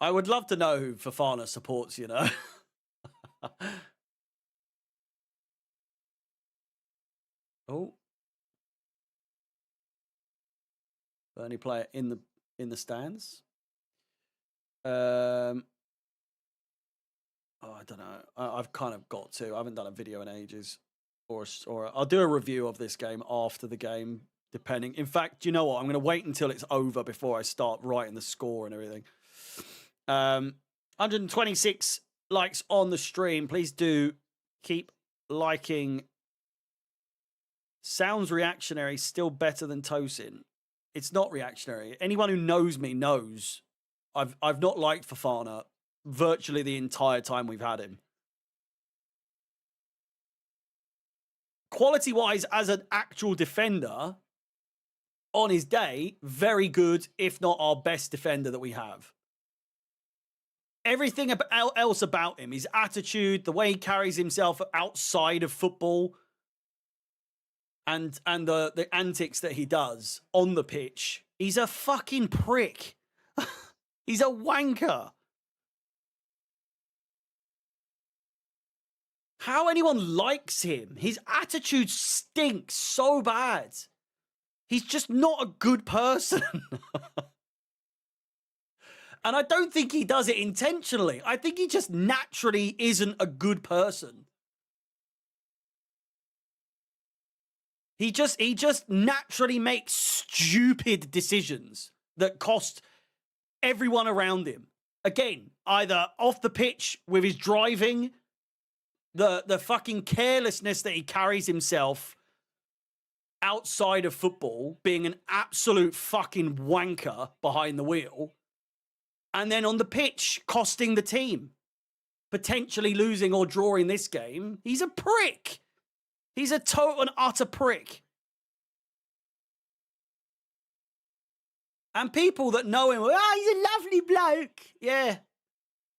[SPEAKER 1] I would love to know who Fofana supports, you know. Oh. Burnley player in the stands. Oh, I don't know. I've kind of got to. I haven't done a video in ages. Or I'll do a review of this game after the game, depending. In fact, do you know what? I'm going to wait until it's over before I start writing the score and everything. 126 likes on the stream. Please do keep liking. Sounds reactionary, still better than Tosin. It's not reactionary. Anyone who knows me knows I've not liked Fofana virtually the entire time we've had him. Quality-wise, as an actual defender, on his day, very good, if not our best defender that we have. Everything else about him, his attitude, the way he carries himself outside of football, and the antics that he does on the pitch, he's a fucking prick. He's a wanker. How anyone likes him? His attitude stinks so bad. He's just not a good person. And I don't think he does it intentionally. I think he just naturally isn't a good person. He just naturally makes stupid decisions that cost everyone around him. Again, either off the pitch with his driving, the fucking carelessness that he carries himself outside of football, being an absolute fucking wanker behind the wheel, and then on the pitch, costing the team, potentially losing or drawing this game. He's a prick. He's a total and utter prick. And people that know him, he's a lovely bloke. Yeah.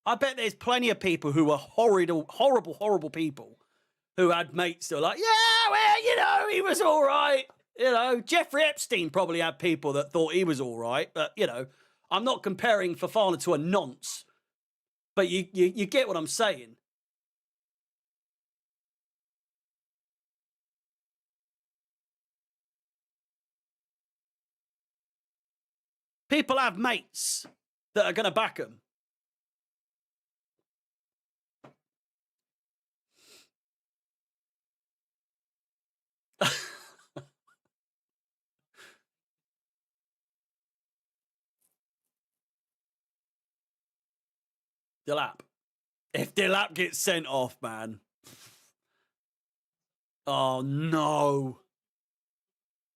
[SPEAKER 1] I bet there's plenty of people who are horrible people who had mates that were like, yeah, well, you know, he was all right. You know, Jeffrey Epstein probably had people that thought he was all right. But, you know, I'm not comparing Fofana to a nonce. But you get what I'm saying. People have mates that are going to back them. Delap. If Delap gets sent off, man. Oh, no.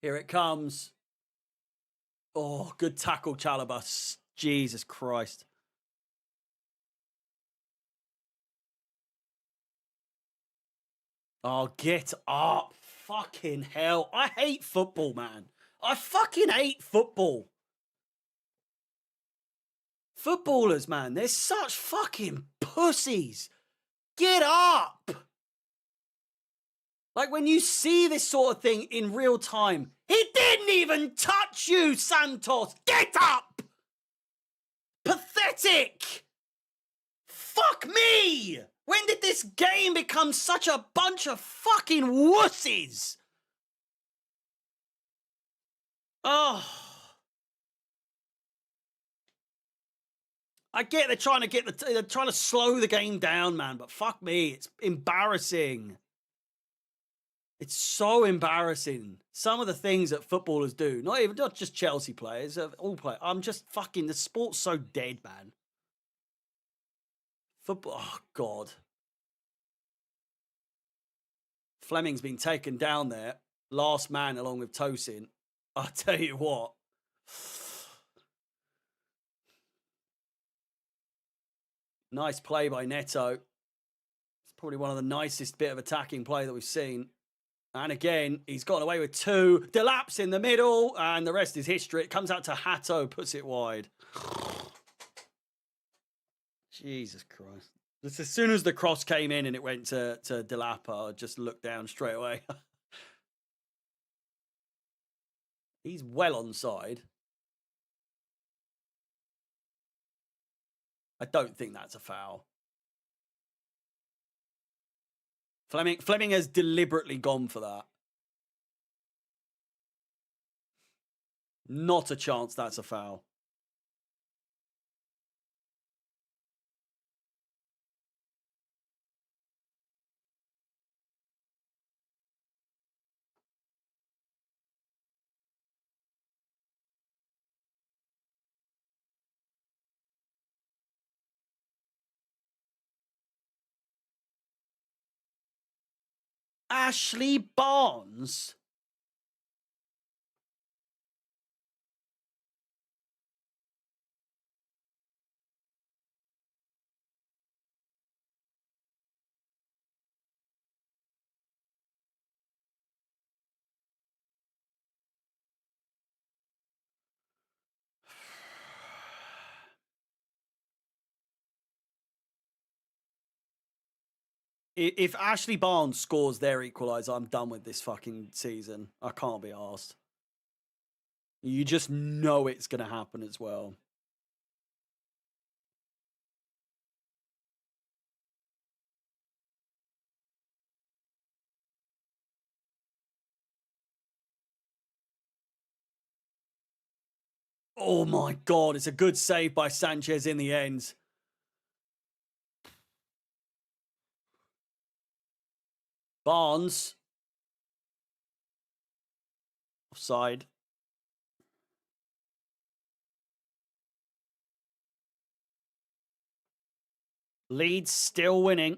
[SPEAKER 1] Here it comes. Oh, good tackle, Chalobah. Jesus Christ. Oh, get up. Fucking hell. I hate football, man. I fucking hate football. Footballers, man, they're such fucking pussies. Get up. Like, when you see this sort of thing in real time, he didn't even touch you, Santos. Get up. Pathetic. Fuck me. When did this game become such a bunch of fucking wussies? Oh. I get they're trying to slow the game down, man, but fuck me, it's embarrassing. It's so embarrassing. Some of the things that footballers do, not just Chelsea players, all players. I'm just fucking, the sport's so dead, man. Football, oh God. Fleming's been taken down there, last man along with Tosin. I'll tell you what. Nice play by Neto. It's probably one of the nicest bit of attacking play that we've seen. And again, he's gotten away with two. Delap's in the middle, and the rest is history. It comes out to Hatto, puts it wide. Jesus Christ. Just as soon as the cross came in and it went to Delap, I just looked down straight away. He's well onside. I don't think that's a foul. Fleming has deliberately gone for that. Not a chance that's a foul. Ashley Barnes? If Ashley Barnes scores their equaliser, I'm done with this fucking season. I can't be arsed. You just know it's going to happen as well. Oh my God, it's a good save by Sanchez in the end. Barnes. Offside. Leeds still winning.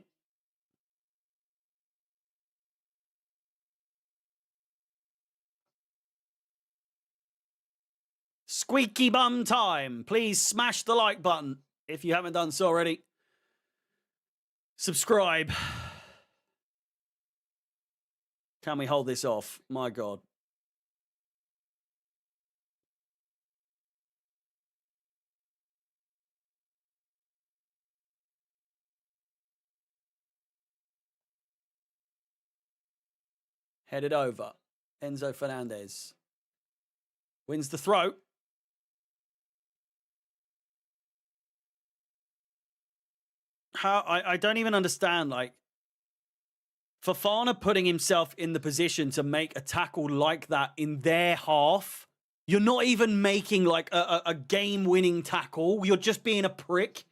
[SPEAKER 1] Squeaky bum time. Please smash the like button if you haven't done so already. Subscribe. Can we hold this off? My God. Headed over. Enzo Fernandez wins the throw. How I don't even understand, like, Fofana putting himself in the position to make a tackle like that in their half. You're not even making like a game-winning tackle. You're just being a prick.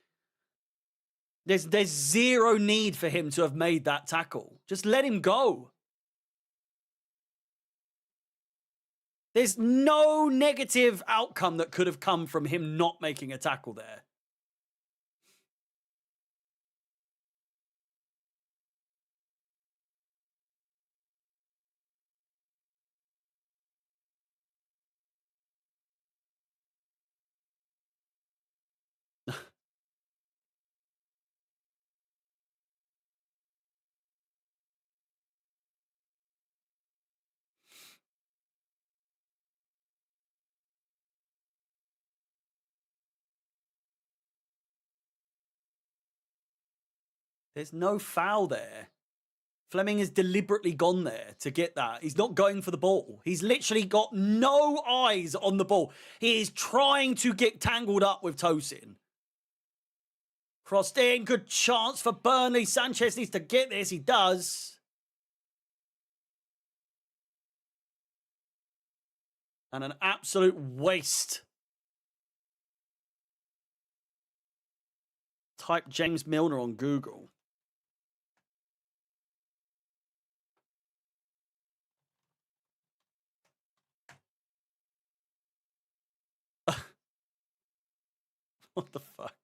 [SPEAKER 1] There's zero need for him to have made that tackle. Just let him go. There's no negative outcome that could have come from him not making a tackle there. There's no foul there. Fleming has deliberately gone there to get that. He's not going for the ball. He's literally got no eyes on the ball. He is trying to get tangled up with Tosin. Crossed in. Good chance for Burnley. Sanchez needs to get this. He does. And an absolute waste. Type James Milner on Google. What the fuck?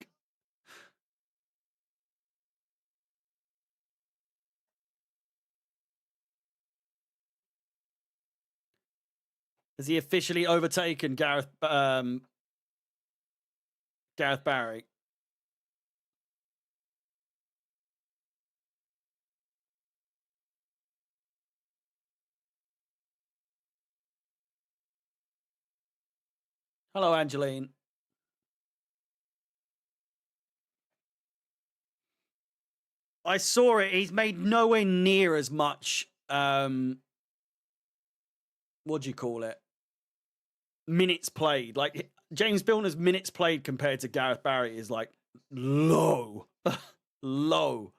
[SPEAKER 1] Has he officially overtaken Gareth Barry? Hello, Angeline. I saw it. He's made nowhere near as much, what do you call it? Minutes played. Like, James Milner's minutes played compared to Gareth Barry is, like, low. Low.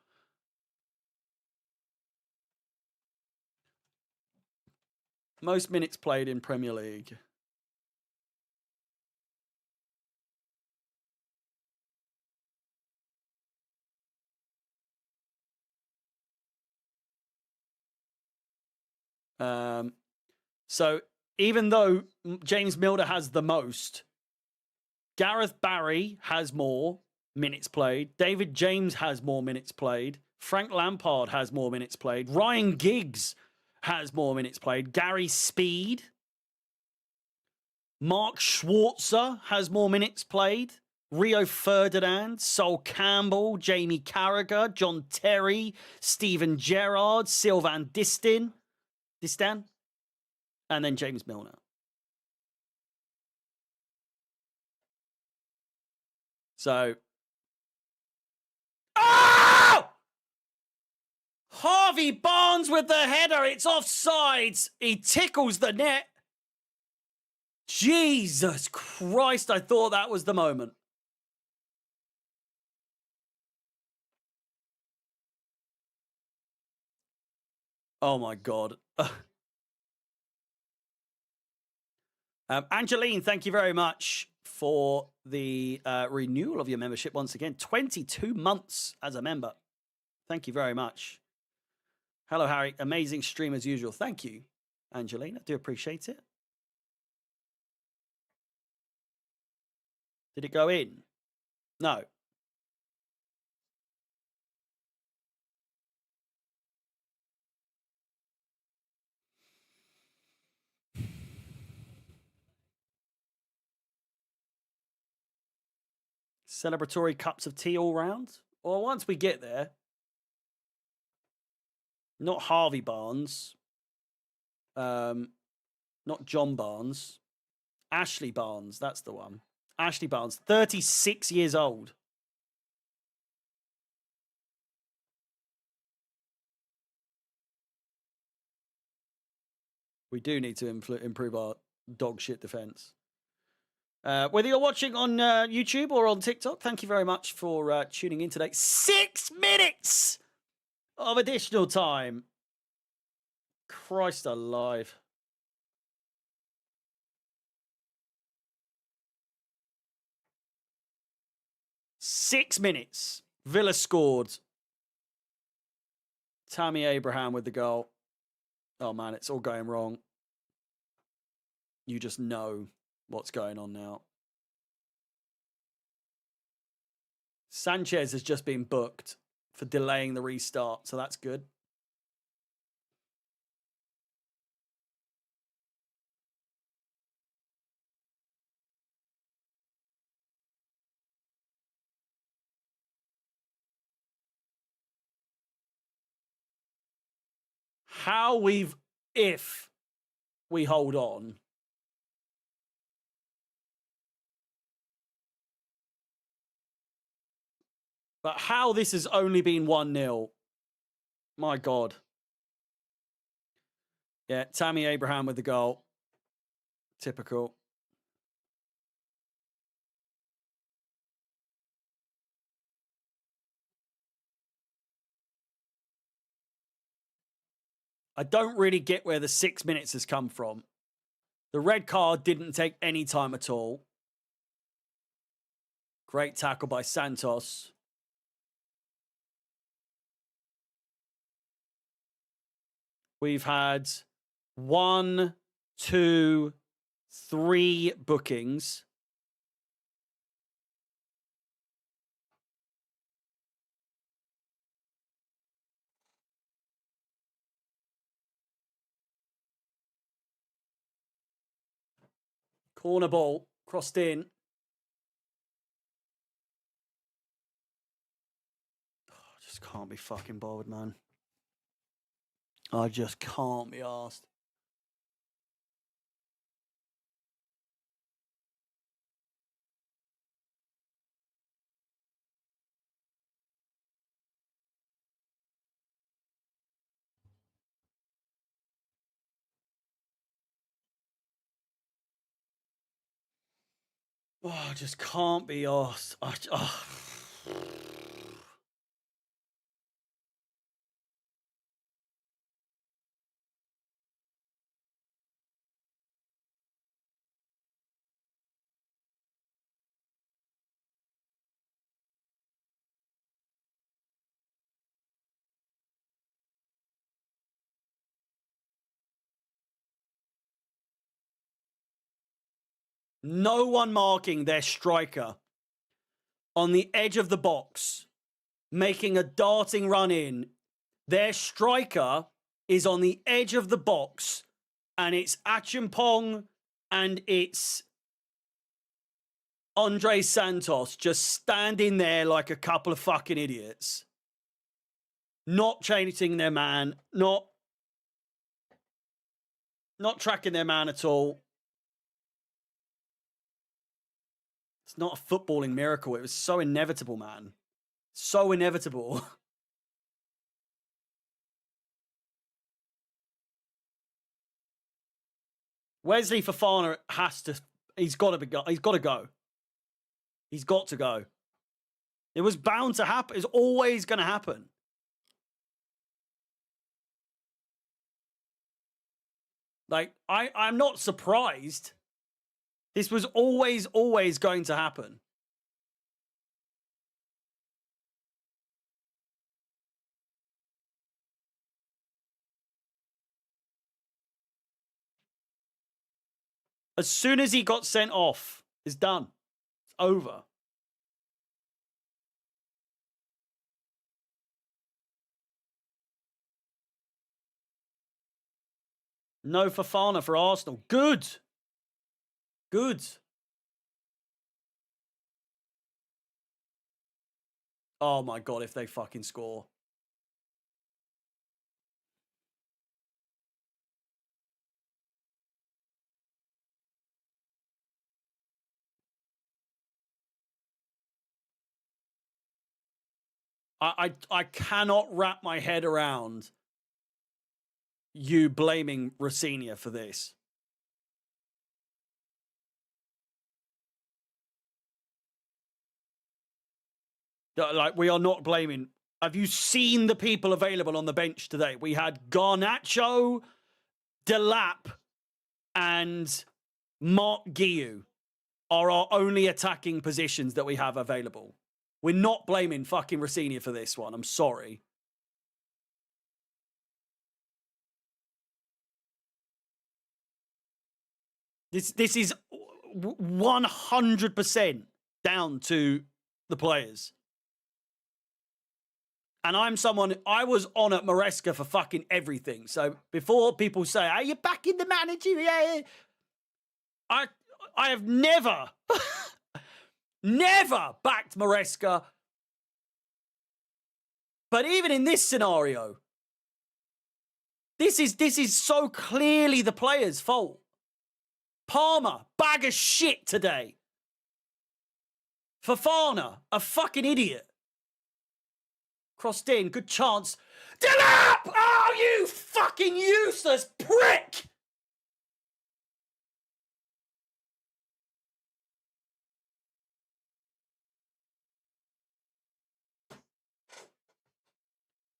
[SPEAKER 1] Most minutes played in Premier League. So even though James Milner has the most, Gareth Barry has more minutes played. David James has more minutes played. Frank Lampard has more minutes played. Ryan Giggs has more minutes played. Gary Speed. Mark Schwarzer has more minutes played. Rio Ferdinand, Sol Campbell, Jamie Carragher, John Terry, Steven Gerrard, Sylvain Distin, and then James Milner. So, oh! Harvey Barnes with the header. It's offsides. He tickles the net. Jesus Christ, I thought that was the moment. Oh my God. Angeline, thank you very much for the renewal of your membership once again. 22 months as a member. Thank you very much. Hello, Harry. Amazing stream as usual. Thank you, Angeline. I do appreciate it. Did it go in? No. Celebratory cups of tea all round? Well, once we get there. Not Harvey Barnes. Not John Barnes. Ashley Barnes. That's the one. Ashley Barnes, 36 years old. We do need to improve our dog shit defense. Whether you're watching on YouTube or on TikTok, thank you very much for tuning in today. 6 minutes of additional time. Christ alive. Six minutes. Villa scored. Tammy Abraham with the goal. Oh, man, it's all going wrong. You just know what's going on now. Sanchez has just been booked for delaying the restart, so that's good. If we hold on, But how this has only been 1-0. My God. Yeah, Tammy Abraham with the goal. Typical. I don't really get where the 6 minutes has come from. The red card didn't take any time at all. Great tackle by Santos. We've had 1, 2, 3 bookings. Corner ball, crossed in. I just can't be fucking bothered, man. I just can't be arsed. Oh, I just can't be arsed. No one marking their striker on the edge of the box, making a darting run in. Their striker is on the edge of the box, and it's Achimpong and it's Andre Santos just standing there like a couple of fucking idiots. Not chasing their man, not tracking their man at all. It's not a footballing miracle. It was so inevitable, man. So inevitable. Wesley Fofana has to. He's got to go. He's got to go. He's got to go. It was bound to happen. It's always going to happen. Like, I'm not surprised. This was always going to happen. As soon as he got sent off, it's done. It's over. No Fofana for Arsenal. Good. Good. Oh my God, if they fucking score. I cannot wrap my head around you blaming Rossignol for this. Like, we are not blaming. Have you seen the people available on the bench today? We had Garnacho, Delap, and Mark Guiu are our only attacking positions that we have available. We're not blaming fucking Rossignol for this one. I'm sorry. This is 100% down to the players. And I'm someone, I was on at Maresca for fucking everything. So before people say, are you back in the manager? Yeah. I have never, never backed Maresca. But even in this scenario, this is so clearly the players' fault. Palmer, bag of shit today. Fofana, a fucking idiot. Crossed in. Good chance. Delap! Oh, you fucking useless prick!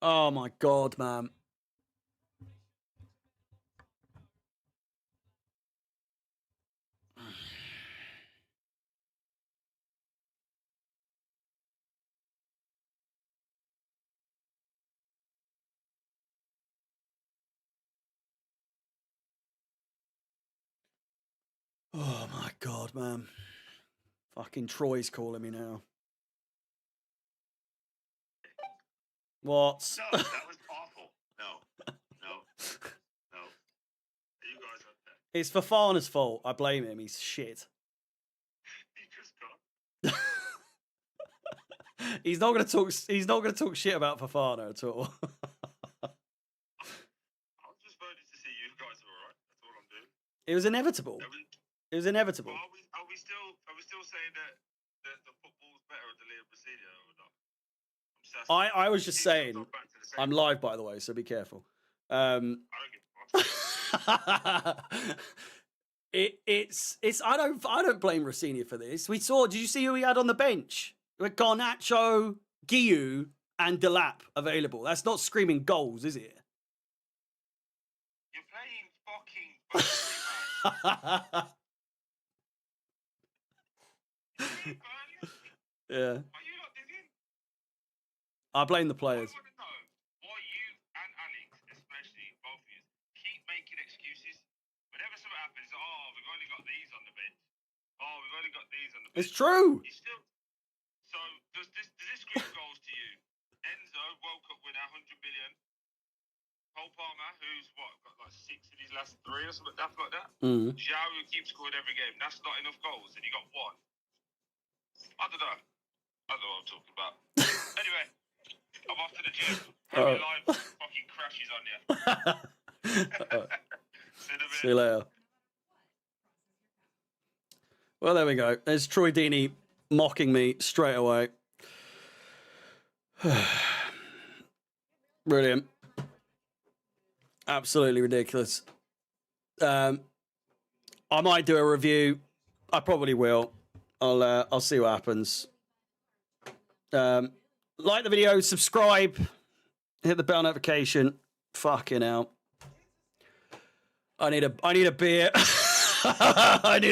[SPEAKER 1] Oh my God, man. Oh my God, man. Fucking Troy's calling me now. What?
[SPEAKER 2] No, that was awful. No. You guys are there.
[SPEAKER 1] It's Fofana's fault. I blame him. He's shit.
[SPEAKER 2] He just got.
[SPEAKER 1] He's not gonna talk. He's not gonna talk shit about Fofana at all.
[SPEAKER 2] I'm just voting to see you guys are alright. That's all I'm doing.
[SPEAKER 1] It was inevitable. It was inevitable.
[SPEAKER 2] Well, are we still saying that the football's better at the Leo Brasilia or not?
[SPEAKER 1] I was just saying. I'm live, by the way, so be careful.
[SPEAKER 2] I don't give a fuck.
[SPEAKER 1] It's I don't blame Rossini for this. We saw. Did you see who he had on the bench? With Garnacho, Guiu, and Delap available. That's not screaming goals, is it?
[SPEAKER 2] You're playing fucking Burnley, man.
[SPEAKER 1] Yeah.
[SPEAKER 2] Are you not digging?
[SPEAKER 1] I blame the players.
[SPEAKER 2] I want to know why you and Alex, especially both of you, keep making excuses. Whenever something happens, we've only got these on the bench. We've only got these on the bench.
[SPEAKER 1] It's true.
[SPEAKER 2] You still. So does this scream goals to you? Enzo, World Cup winner, 100 million. Cole Palmer, who's got like 6 in his last 3 or something like that. Zhao, who keeps scoring every game. That's not enough goals, and you got 1. I don't know what I'm talking about. Anyway, I'm off to the gym. Live fucking crashes on you.
[SPEAKER 1] See you later. Well, there we go. There's Troy Deeney mocking me straight away. Brilliant. Absolutely ridiculous. I might do a review. I probably will. I'll see what happens. Like the video, subscribe, hit the bell notification. Fucking hell. I need a beer. I need